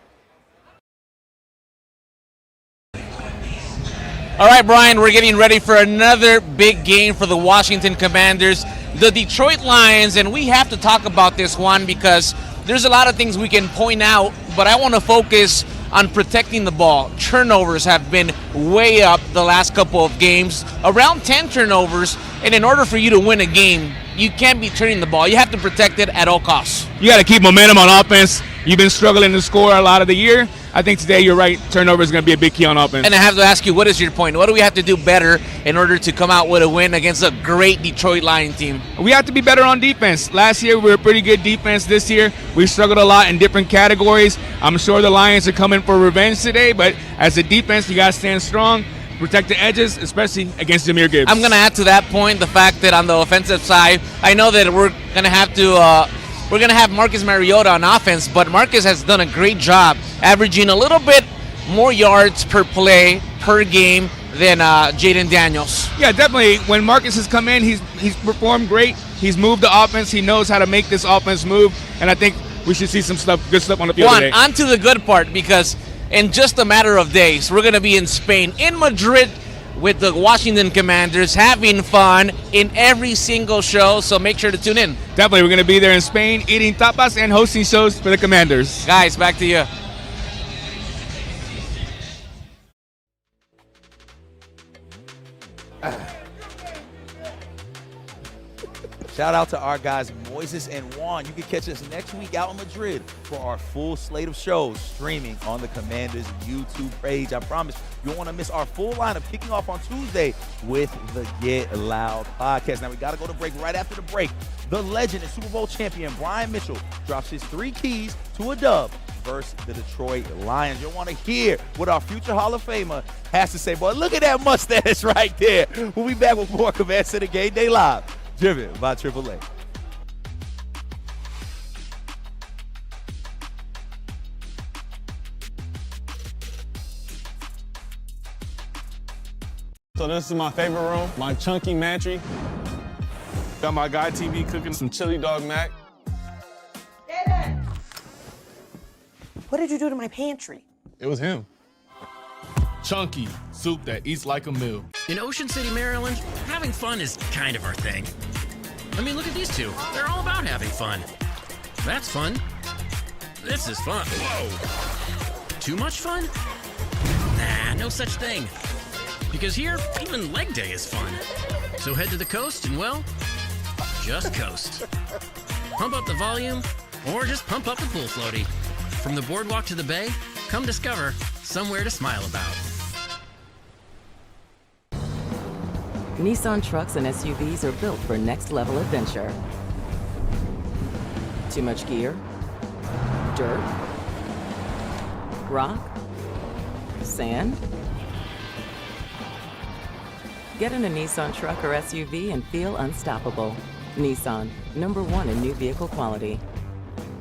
All right, Brian, we're getting ready for another big game for the Washington Commanders, the Detroit Lions, and we have to talk about this one because there's a lot of things we can point out, but I want to focus on protecting the ball. Turnovers have been way up the last couple of games, around 10 turnovers, and in order for you to win a game, you can't be turning the ball. You have to protect it at all costs. You got to keep momentum on offense. You've been struggling to score a lot of the year. I think today you're right. Turnover is going to be a big key on offense. And I have to ask you, what is your point? What do we have to do better in order to come out with a win against a great Detroit Lion team? We have to be better on defense. Last year we were pretty good defense. This year we struggled a lot in different categories. I'm sure the Lions are coming for revenge today, but as a defense, you got to stand strong, protect the edges, especially against Jahmyr Gibbs. I'm going to add to that point the fact that on the offensive side, I know that we're going to have Marcus Mariota on offense, but Marcus has done a great job averaging a little bit more yards per play, per game than Jaden Daniels. Yeah, definitely. When Marcus has come in, he's performed great. He's moved the offense. He knows how to make this offense move, and I think we should see some good stuff on the field today. On to the good part, because in just a matter of days, we're going to be in Spain, in Madrid, with the Washington Commanders, having fun in every single show, so make sure to tune in. Definitely, we're going to be there in Spain, eating tapas and hosting shows for the Commanders. Guys, back to you. Shout out to our guys Moises and Juan. You can catch us next week out in Madrid for our full slate of shows streaming on the Commanders YouTube page. I promise you won't want to miss our full lineup kicking off on Tuesday with the Get Loud podcast. Now we got to go to break. Right after the break, the legend and Super Bowl champion Brian Mitchell drops his 3 keys to a dub versus the Detroit Lions. You'll want to hear what our future Hall of Famer has to say. Boy, look at that mustache right there. We'll be back with more Command Center Game Day Live, driven by AAA. So this is my favorite room, my chunky pantry. Got my guy TV cooking some chili dog mac. What did you do to my pantry? It was him. Chunky, soup that eats like a meal. In Ocean City, Maryland, having fun is kind of our thing. I mean, look at these two. They're all about having fun. That's fun. This is fun. Whoa. Too much fun? Nah, no such thing. Because here, even leg day is fun. So head to the coast and, well, just coast. Pump up the volume, or just pump up the pool floaty. From the boardwalk to the bay, come discover somewhere to smile about. Nissan trucks and SUVs are built for next-level adventure. Too much gear? Dirt? Rock? Sand? Get in a Nissan truck or SUV and feel unstoppable. Nissan, #1 in new vehicle quality.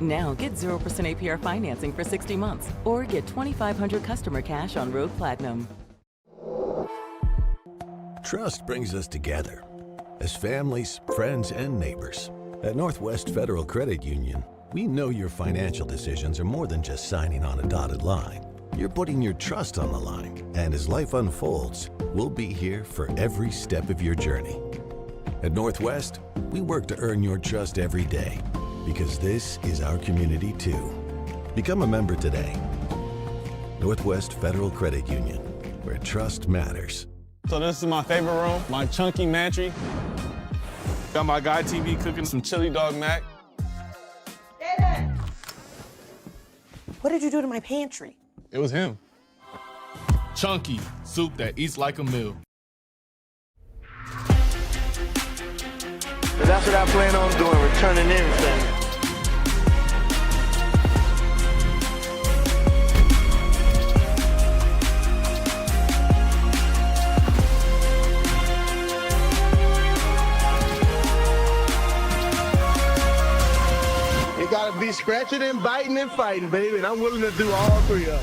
Now get 0% APR financing for 60 months or get $2,500 customer cash on Road Platinum. Trust brings us together as families, friends, and neighbors. At Northwest Federal Credit Union, we know your financial decisions are more than just signing on a dotted line. You're putting your trust on the line, and as life unfolds, we'll be here for every step of your journey. At Northwest, we work to earn your trust every day, because this is our community too. Become a member today. Northwest Federal Credit Union, where trust matters. So this is my favorite room, my chunky pantry. Got my guy TV cooking some chili dog mac. What did you do to my pantry? It was him. Chunky, soup that eats like a meal. But that's what I plan on doing, returning everything. You gotta be scratching and biting and fighting, baby, and I'm willing to do all 3 of them.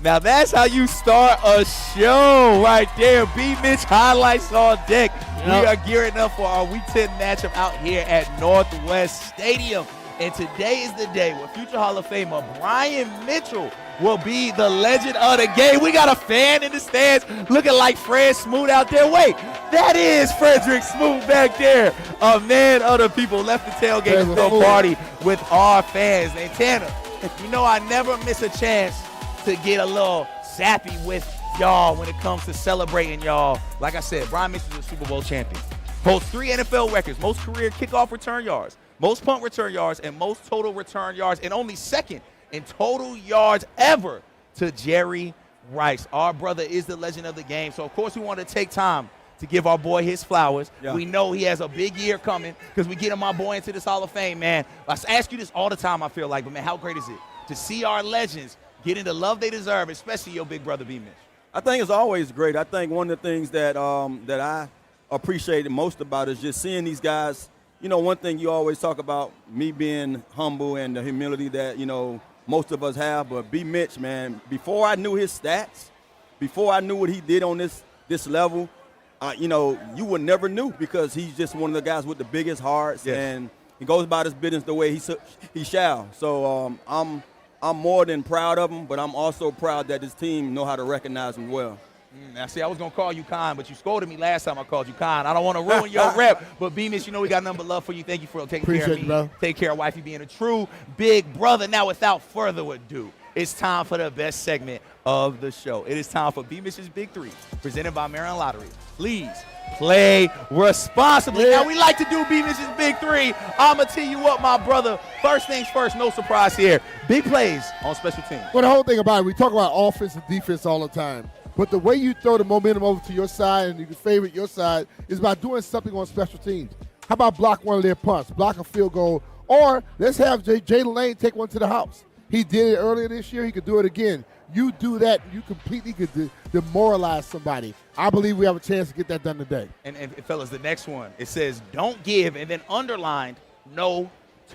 Now that's how you start a show right there. B-Mitch highlights on deck. Yep. We are gearing up for our Week 10 matchup out here at Northwest Stadium. And today is the day where future Hall of Famer Brian Mitchell will be the legend of the game. We got a fan in the stands looking like Fred Smoot out there. Wait, that is Frederick Smoot back there. A man of the people left the tailgate to go party with our fans. And Tanner, you know I never miss a chance to get a little sappy with Y'all, when it comes to celebrating, y'all, like I said, Brian Mitch is a Super Bowl champion. Holds 3 NFL records, most career kickoff return yards, most punt return yards, and most total return yards, and only second in total yards ever to Jerry Rice. Our brother is the legend of the game, so of course we want to take time to give our boy his flowers. Yeah. We know he has a big year coming because we get my boy into this Hall of Fame, man. I ask you this all the time, I feel like, but man, how great is it to see our legends getting the love they deserve, especially your big brother B-Mitch? I think it's always great. I think one of the things that that I appreciate most about is just seeing these guys. You know, one thing you always talk about, me being humble and the humility that, you know, most of us have, but B-Mitch, man, before I knew his stats, before I knew what he did on this level, you know, you would never knew because he's just one of the guys with the biggest hearts, and he goes about his business the way he shall. So I'm more than proud of him, but I'm also proud that this team know how to recognize him well. Now, see, I was going to call you Khan, but you scolded me last time I called you Khan. I don't want to ruin your rep, but B-Mitch, you know we got nothing but love for you. Thank you for taking care of me. Bro. Take care of wifey, being a true big brother. Now, without further ado, it's time for the best segment of the show. It is time for B-Mitch's Big Three, presented by Maryland Lottery. Please play responsibly. Now, we like to do B-Mitch's Big Three. I'm going to tee you up, my brother. First things first, no surprise here. Big plays on special teams. Well, the whole thing about it, we talk about offense and defense all the time. But the way you throw the momentum over to your side and you can favorite your side is by doing something on special teams. How about block one of their punts, block a field goal, or let's have Jalen Lane take one to the house. He did it earlier this year. He could do it again. You do that, you completely could demoralize somebody. I believe we have a chance to get that done today. And fellas, the next one, it says don't give, and then underlined, no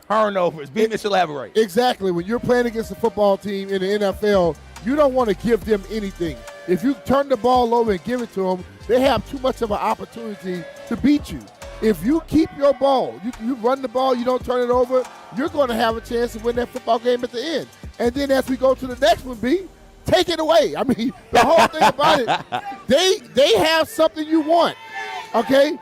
turnovers. B-Mitch, elaborate. Exactly. When you're playing against a football team in the NFL, you don't want to give them anything. If you turn the ball over and give it to them, they have too much of an opportunity to beat you. If you keep your ball, you run the ball, you don't turn it over, you're going to have a chance to win that football game at the end. And then as we go to the next one, B, take it away. I mean, the whole thing about it, they have something you want, okay?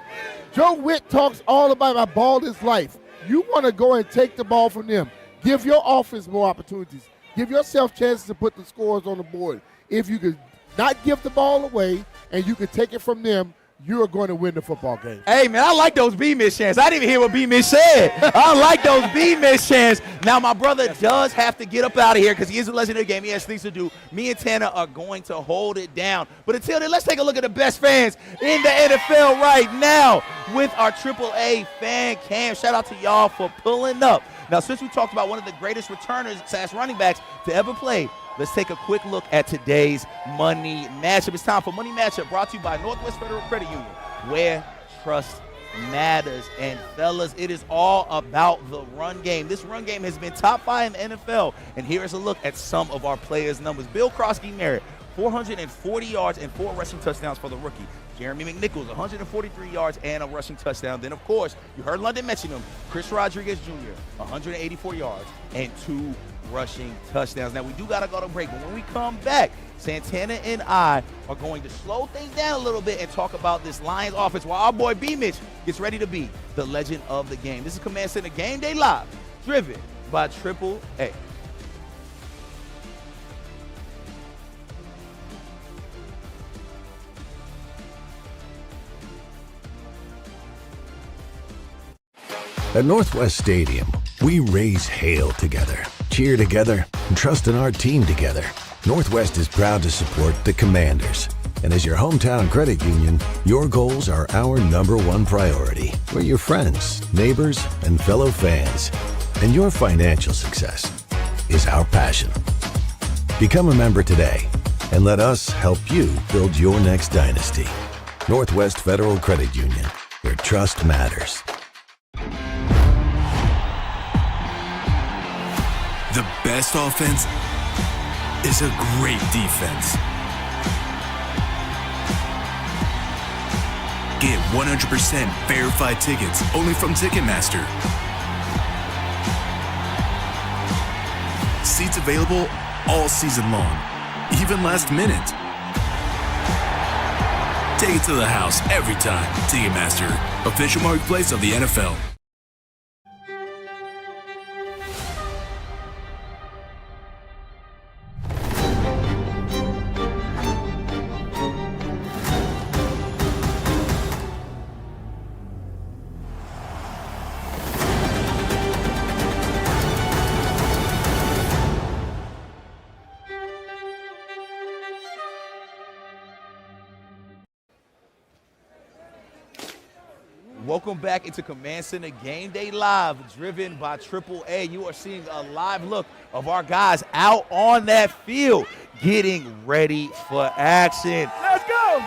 Joe Witt talks all about my ball is life. You want to go and take the ball from them. Give your offense more opportunities. Give yourself chances to put the scores on the board. If you could not give the ball away and you could take it from them, you're going to win the football game. Hey, man, I like those B-Mitch chants. I didn't even hear what B-Mitch said. I like those B-Mitch chants. Now, my brother does have to get up out of here because he is a legend of the game. He has things to do. Me and Tanner are going to hold it down. But until then, let's take a look at the best fans in the NFL right now with our AAA fan cam. Shout out to y'all for pulling up. Now, since we talked about one of the greatest returners / running backs to ever play, let's take a quick look at today's Money Matchup. It's time for Money Matchup, brought to you by Northwest Federal Credit Union, where trust matters. And, fellas, it is all about the run game. This run game has been top 5 in the NFL, and here is a look at some of our players' numbers. Bill Crosby-Merritt, 440 yards and 4 rushing touchdowns for the rookie. Jeremy McNichols, 143 yards and a rushing touchdown. Then, of course, you heard London mention him, Chris Rodriguez Jr., 184 yards and 2 rushing touchdowns. Now, we do got to go to break, but when we come back, Santana and I are going to slow things down a little bit and talk about this Lions offense while our boy B-Mitch gets ready to be the legend of the game. This is Command Center Game Day Live, driven by AAA. At Northwest Stadium, we raise hail together, cheer together, and trust in our team together. Northwest is proud to support the Commanders. And as your hometown credit union, your goals are our #1 priority. We're your friends, neighbors, and fellow fans. And your financial success is our passion. Become a member today and let us help you build your next dynasty. Northwest Federal Credit Union, where trust matters. The best offense is a great defense. Get 100% verified tickets only from Ticketmaster. Seats available all season long, even last minute. Take it to the house every time. Ticketmaster, official marketplace of the NFL. Welcome back into Command Center Game Day Live, driven by AAA. You are seeing a live look of our guys out on that field, getting ready for action. Let's go.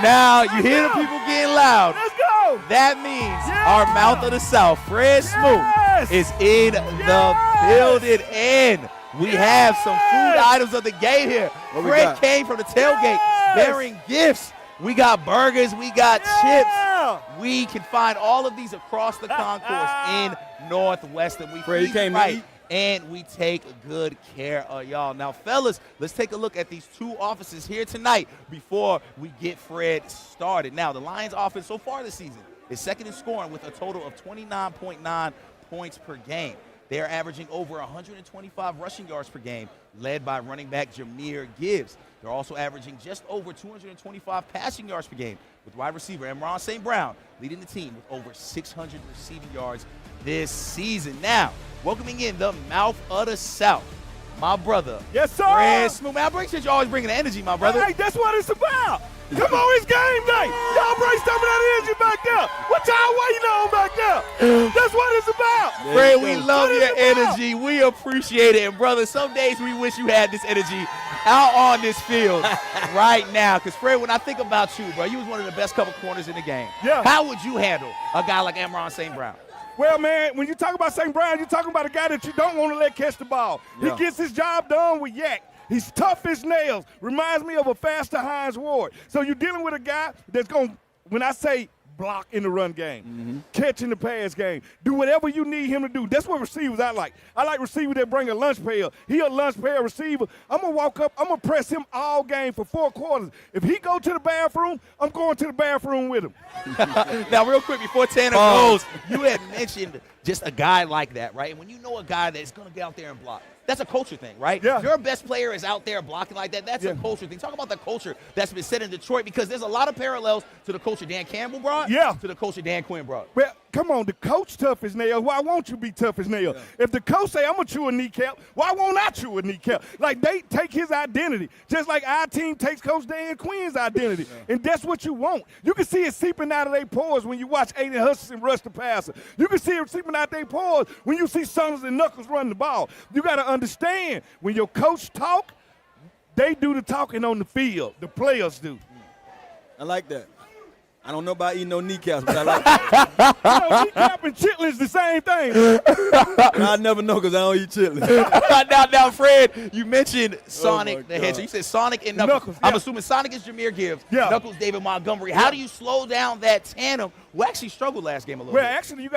Now, you hear the people getting loud. Let's go. That means our mouth of the South, Fred Smoot, is in the building. And we have some food items of the game here. Fred came from the tailgate bearing gifts. We got burgers. We got chips. We can find all of these across the concourse in Northwest. And we feed right. And we take good care of y'all. Now, fellas, let's take a look at these two offices here tonight before we get Fred started. Now, the Lions offense so far this season is second in scoring with a total of 29.9 points per game. They are averaging over 125 rushing yards per game, led by running back Jahmyr Gibbs. They're also averaging just over 225 passing yards per game, with wide receiver Amon St. Brown leading the team with over 600 receiving yards this season. Now, welcoming in the mouth of the South, my brother. Yes, sir. Fred Smoot. Man, I appreciate you always bringing the energy, my brother. Hey, that's what it's about. Come on, it's game day. Y'all bring some of that energy back there. What y'all waiting on back there? That's what it's about. Fred, we love your energy. We appreciate it. And, brother, some days we wish you had this energy out on this field right now. Because, Fred, when I think about you, bro, you was one of the best couple corners in the game. Yeah. How would you handle a guy like Amon St. Brown? Well, man, when you talk about St. Brown, you're talking about a guy that you don't want to let catch the ball. Yeah. He gets his job done with yak. He's tough as nails. Reminds me of a faster Hines Ward. So you're dealing with a guy that's going to, when I say block in the run game, catch in the pass game, do whatever you need him to do. That's what receivers I like. I like receivers that bring a lunch pail. He a lunch pail receiver. I'm going to walk up. I'm going to press him all game for 4 quarters. If he go to the bathroom, I'm going to the bathroom with him. Now, real quick, before Tanner goes, you had mentioned just a guy like that, right? And when you know a guy that's going to get out there and block, that's a culture thing, right? Yeah. Your best player is out there blocking like that. That's a culture thing. Talk about the culture that's been set in Detroit, because there's a lot of parallels to the culture Dan Campbell brought to the culture Dan Quinn brought. Well, come on, the coach tough as nails. Why won't you be tough as nails? If the coach say, I'm going to chew a kneecap, why won't I chew a kneecap? Like, they take his identity, just like our team takes Coach Dan Quinn's identity. And that's what you want. You can see it seeping out of their pores when you watch Aiden Hutchinson rush the passer. You can see it seeping out their pores when you see Summers and Knuckles run the ball. You got to understand, when your coach talk, they do the talking on the field. The players do. I like that. I don't know about eating no kneecaps, but I like that. You know, kneecap and chitlins the same thing. I never know because I don't eat chitlins. now, Fred, you mentioned Sonic the Hedgehog. You said Sonic and Knuckles. I'm assuming Sonic is Jahmyr Gibbs. Knuckles, David Montgomery. How do you slow down that tandem who actually struggled last game a little bit? Well, actually, you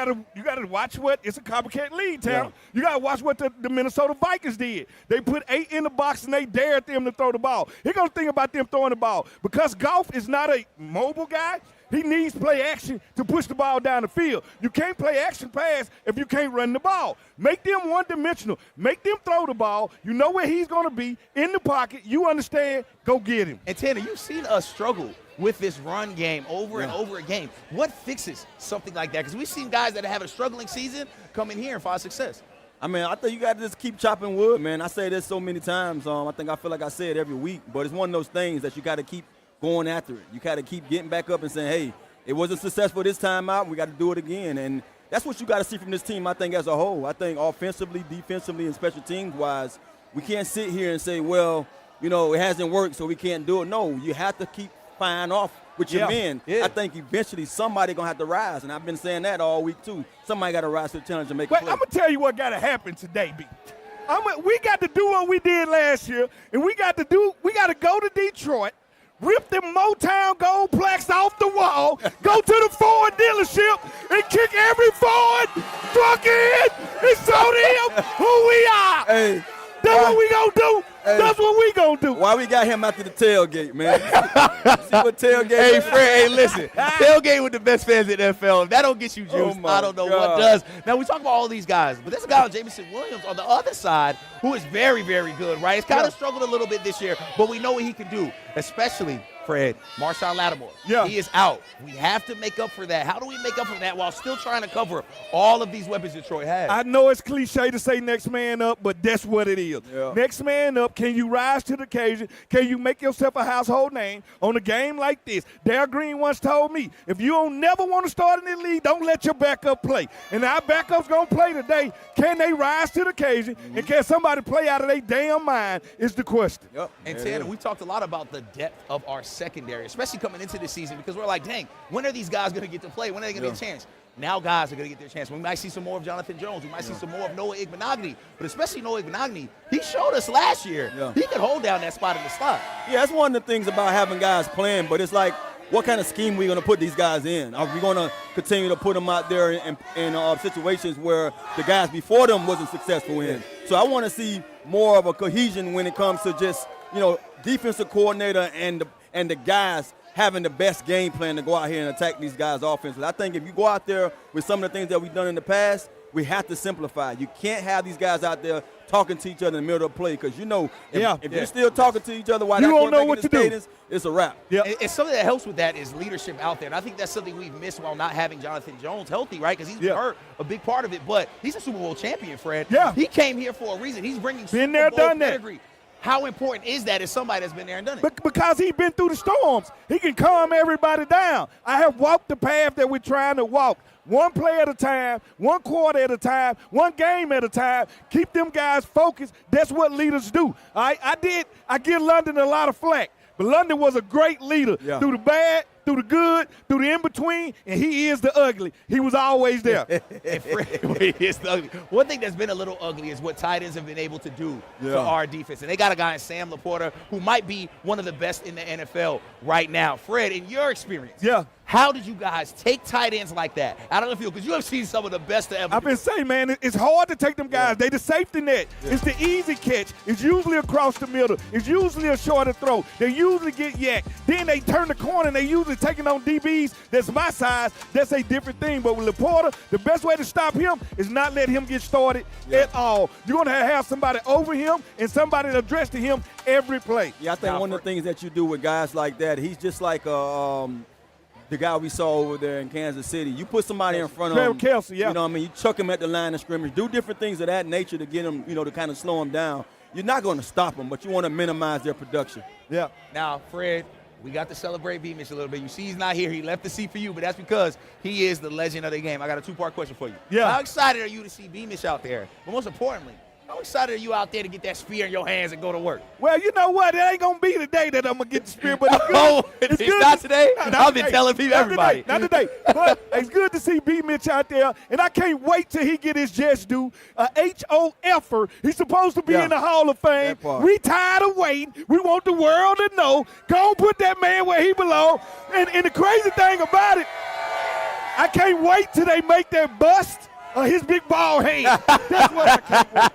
gotta watch what it's a copycat league, Tam. You gotta watch what the Minnesota Vikings did. They put 8 in the box and they dared them to throw the ball. Here's the thing about them throwing the ball. Because Goff is not a mobile guy, he needs play action to push the ball down the field. You can't play action pass if you can't run the ball. Make them one-dimensional. Make them throw the ball. You know where he's going to be, in the pocket. You understand, go get him. And, Tanner, you've seen us struggle with this run game over and over again. What fixes something like that? Because we've seen guys that have a struggling season come in here and find success. I mean, I think you got to just keep chopping wood, man. I say this so many times. I feel like I say it every week, but it's one of those things that you got to keep going after it. You got to keep getting back up and saying, hey, it wasn't successful this time out. We got to do it again. And that's what you got to see from this team, I think, as a whole. I think offensively, defensively, and special teams-wise, we can't sit here and say, well, you know, it hasn't worked, so we can't do it. No, you have to keep firing off with your men. I think eventually somebody going to have to rise, and I've been saying that all week too. Somebody got to rise to the challenge and make a play. I'm going to tell you what got to happen today, B. We got to do what we did last year, and we got to go to Detroit, rip them Motown gold plaques off the wall, go to the Ford dealership, and kick every Ford truck in and show them who we are. Hey, that's what we gonna do. Hey, that's what we gonna do. Why we got him after the tailgate, man? See what tailgate? Hey, Fred, hey, listen. Tailgate with the best fans in the NFL. If that don't get you juiced, I don't know what does. Now, we talk about all these guys, but there's a guy like Jameson Williams on the other side who is very, very good, right? He's kind of struggled a little bit this year, but we know what he can do, especially Fred, Marshawn Lattimore. Yeah. He is out. We have to make up for that. How do we make up for that while still trying to cover all of these weapons Detroit has? I know it's cliche to say next man up, but that's what it is. Yeah. Next man up. Can you rise to the occasion? Can you make yourself a household name on a game like this? Dale Green once told me, if you don't never want to start in the league, don't let your backup play. And our backup's going to play today. Can they rise to the occasion? And can somebody play out of their damn mind is the question. Yep. And Tanner, we talked a lot about the depth of our secondary, especially coming into this season, because we're like, dang, when are these guys going to get to play? When are they going to get a chance? Now guys are going to get their chance. We might see some more of Jonathan Jones. We might see some more of Noah Igbenogany. But especially Noah Igbenogany, he showed us last year he could hold down that spot in the slot. Yeah, that's one of the things about having guys playing, but it's like, what kind of scheme are we going to put these guys in? Are we going to continue to put them out there in situations where the guys before them wasn't successful in? So I want to see more of a cohesion when it comes to just, defensive coordinator and the guys having the best game plan to go out here and attack these guys' offenses. I think if you go out there with some of the things that we've done in the past, we have to simplify. You can't have these guys out there talking to each other in the middle of the play because if you're still talking to each other while you that don't know quarterback what in to his do. cadence, it's a wrap. Yeah. And something that helps with that is leadership out there. And I think that's something we've missed while not having Jonathan Jones healthy, right? Because he's been hurt, a big part of it. But he's a Super Bowl champion, Fred. Yeah. He came here for a reason. He's bringing Been there, Super Bowl done that. pedigree. How important is that as somebody that's been there and done it? Because he's been through the storms. He can calm everybody down. I have walked the path that we're trying to walk. One play at a time, one quarter at a time, one game at a time. Keep them guys focused. That's what leaders do. I give London a lot of flack. But London was a great leader through the bad, through the good, through the in-between, and he is the ugly. He was always there. And Fred, he is the ugly. One thing that's been a little ugly is what tight ends have been able to do to our defense. And they got a guy in Sam Laporta who might be one of the best in the NFL right now. Fred, in your experience, how did you guys take tight ends like that out of the field? Because you have seen some of the best to ever I've been saying, man, it's hard to take them guys. They the safety net. It's the easy catch. It's usually across the middle. It's usually a shorter throw. They usually get yacked. Then they turn the corner, and they usually taking on DBs that's my size. That's a different thing. But with Laporta, the best way to stop him is not let him get started at all. You're going to have somebody over him and somebody addressed to him every play. Yeah, I think one of the things that you do with guys like that, he's just like the guy we saw over there in Kansas City. You put somebody in front of him. Kelsey, You know what I mean? You chuck him at the line of scrimmage. Do different things of that nature to get him, to kind of slow him down. You're not going to stop them, but you want to minimize their production. Yeah. Now, Fred, we got to celebrate B-Mitch a little bit. You see he's not here. He left the seat for you, but that's because he is the legend of the game. I got a two-part question for you. Yeah. How excited are you to see B-Mitch out there? But most importantly, how excited are you out there to get that spear in your hands and go to work? Well, you know what? It ain't going to be today that I'm going to get the spear, but it's good. Oh, it's it's good. not today? Not I've been today. telling people, everybody. Not today. But it's good to see B-Mitch out there, and I can't wait till he get his just due. HOFer. He's supposed to be in the Hall of Fame. We tired of waiting. We want the world to know. Go put that man where he belongs. And the crazy thing about it, I can't wait till they make that bust his big bald head. That's what I can't wait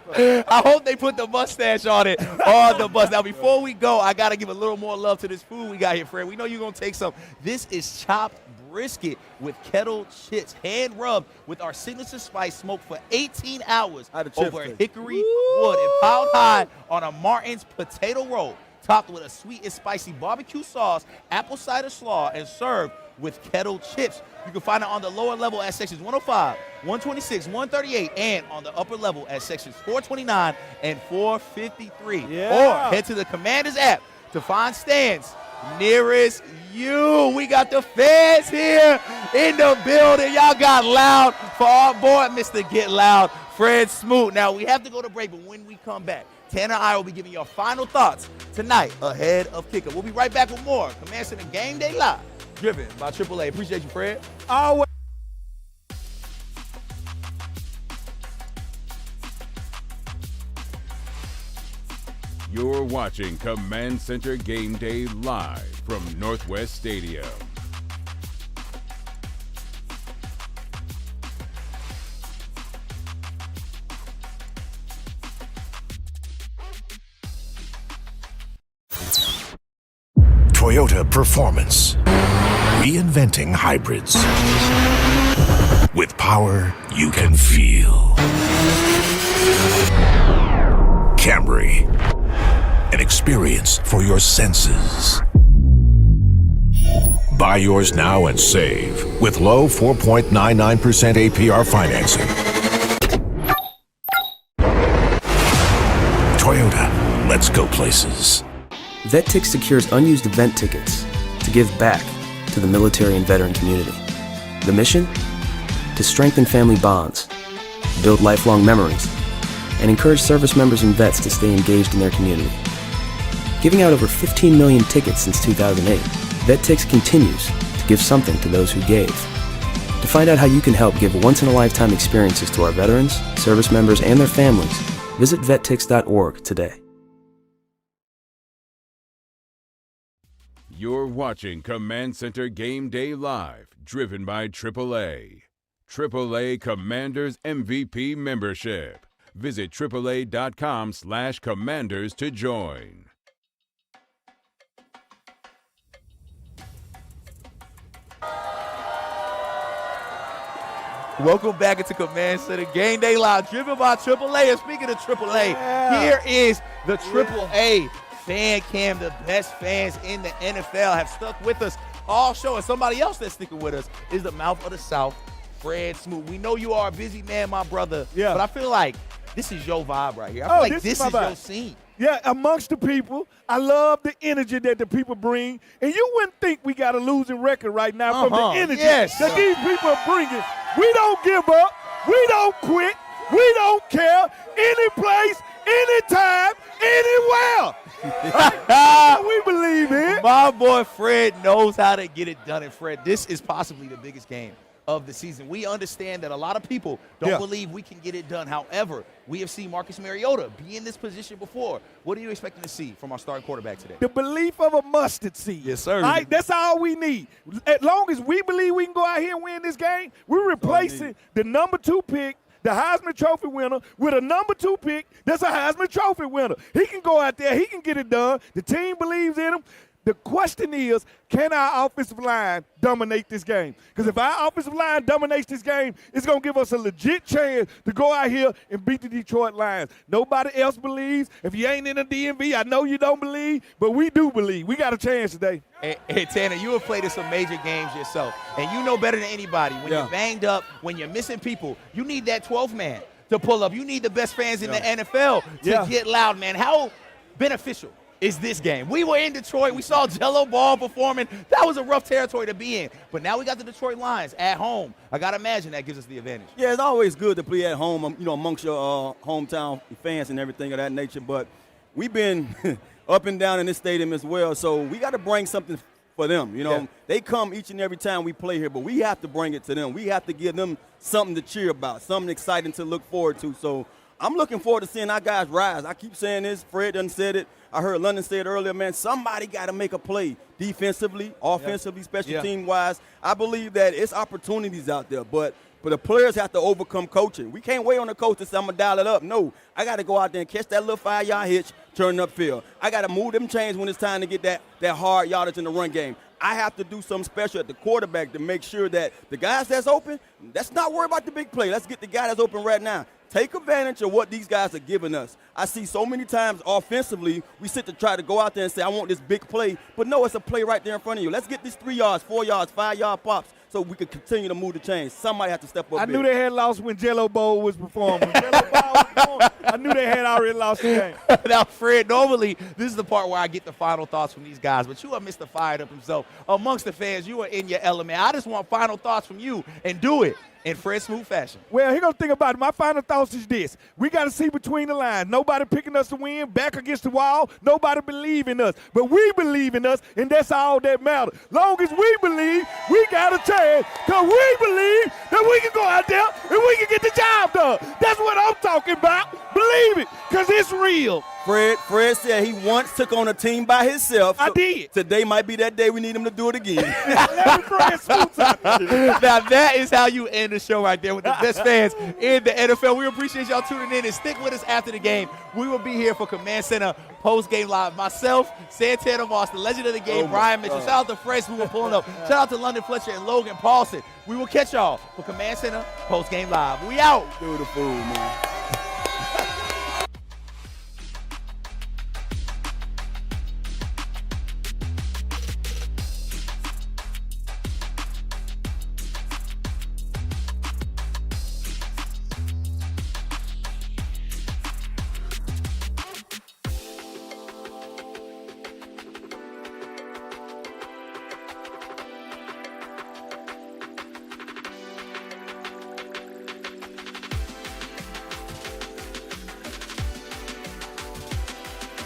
for. I hope they put the mustache on it on the bus. Now, before we go, I got to give a little more love to this food we got here, Fred. We know you're going to take some. This is chopped brisket with kettle chips, hand rubbed with our signature spice, smoked for 18 hours over hickory wood and piled high on a Martin's potato roll, topped with a sweet and spicy barbecue sauce, apple cider slaw, and served with kettle chips. You can find it on the lower level at sections 105, 126, 138, and on the upper level at sections 429 and 453. Yeah. Or head to the Commanders app to find stands nearest you. We got the fans here in the building. Y'all got loud for our boy, Mr. Get Loud, Fred Smoot. Now, we have to go to break, but when we come back, Tanner and I will be giving you our final thoughts tonight ahead of kickoff. We'll be right back with more Command Center Game Day Live, driven by AAA. Appreciate you, Fred. Always. You're watching Command Center Game Day live from Northwest Stadium. Toyota Performance. Reinventing hybrids. With power you can feel. Camry. An experience for your senses. Buy yours now and save with low 4.99% APR financing. Toyota, let's go places. VetTix secures unused event tickets to give back to the military and veteran community. The mission? To strengthen family bonds, build lifelong memories, and encourage service members and vets to stay engaged in their community. Giving out over 15 million tickets since 2008, VetTix continues to give something to those who gave. To find out how you can help give once-in-a-lifetime experiences to our veterans, service members, and their families, visit vettix.org today. You're watching Command Center Game Day Live, driven by AAA. AAA Commanders MVP membership. Visit AAA.com/commanders to join. Welcome back into Command Center Game Day Live, driven by AAA. And speaking of AAA, here is the AAA fan cam. The best fans in the NFL have stuck with us all show. And somebody else that's sticking with us is the mouth of the South, Fred Smoot. We know you are a busy man, my brother. Yeah. But I feel like this is your vibe right here. I feel like this is your scene. Yeah, amongst the people. I love the energy that the people bring. And you wouldn't think we got a losing record right now from the energy that these people are bringing. We don't give up. We don't quit. We don't care. Any place, anytime, anywhere. We believe in. My boy Fred knows how to get it done. And Fred, this is possibly the biggest game of the season. We understand that a lot of people don't believe we can get it done. However, we have seen Marcus Mariota be in this position before. What are you expecting to see from our starting quarterback today? The belief of a mustard seed. Yes, sir. All right, that's all we need. As long as we believe we can go out here and win this game, we're replacing the number 2 pick, the Heisman Trophy winner, with a number 2 pick that's a Heisman Trophy winner. He can go out there. He can get it done. The team believes in him. The question is, can our offensive line dominate this game? Because if our offensive line dominates this game, it's going to give us a legit chance to go out here and beat the Detroit Lions. Nobody else believes. If you ain't in the DMV, I know you don't believe, but we do believe. We got a chance today. Hey, Tanner, you have played in some major games yourself, and you know better than anybody. When you're banged up, when you're missing people, you need that 12th man to pull up. You need the best fans in the NFL to get loud, man. How beneficial is this game? We were in Detroit. We saw Jello Ball performing. That was a rough territory to be in. But now we got the Detroit Lions at home. I got to imagine that gives us the advantage. Yeah, it's always good to play at home, amongst your hometown fans and everything of that nature. But we've been up and down in this stadium as well, so we got to bring something for them. They come each and every time we play here, but we have to bring it to them. We have to give them something to cheer about, something exciting to look forward to. So I'm looking forward to seeing our guys rise. I keep saying this. Fred done said it. I heard London say it earlier, man. Somebody got to make a play defensively, offensively, special team-wise. I believe that it's opportunities out there, but the players have to overcome coaching. We can't wait on the coach to say, I'm going to dial it up. No, I got to go out there and catch that little 5-yard hitch, turn upfield. I got to move them chains when it's time to get that hard yardage in the run game. I have to do something special at the quarterback to make sure that the guys that's open, let's not worry about the big play. Let's get the guy that's open right now. Take advantage of what these guys are giving us. I see so many times offensively, we sit to try to go out there and say, I want this big play. But no, it's a play right there in front of you. Let's get these 3 yards, 4 yards, 5-yard pops so we can continue to move the chains. Somebody has to step up. I knew they had lost when Jello Bowl was performing. I knew they had already lost the game. Now, Fred, normally this is the part where I get the final thoughts from these guys, but you are Mr. Fired Up himself. Amongst the fans, you are in your element. I just want final thoughts from you, and do it in Fred Smoot fashion. Well, here's the thing about it. My final thoughts is this. We got to see between the lines. Nobody picking us to win, back against the wall. Nobody believe in us. But we believe in us, and that's all that matters. Long as we believe, we got a chance, because we believe that we can go out there and we can get the job done. That's what I'm talking about. Believe it, because it's real. Fred said he once took on a team by himself. I did. Today might be that day we need him to do it again. Now, that is how you end the show right there with the best fans in the NFL. We appreciate y'all tuning in, and stick with us after the game. We will be here for Command Center post-game live. Myself, Santana Moss, the legend of the game, Brian Mitchell. Shout out to Fred who were pulling up. Shout out to London Fletcher and Logan Paulson. We will catch y'all for Command Center post-game live. We out. Beautiful, man.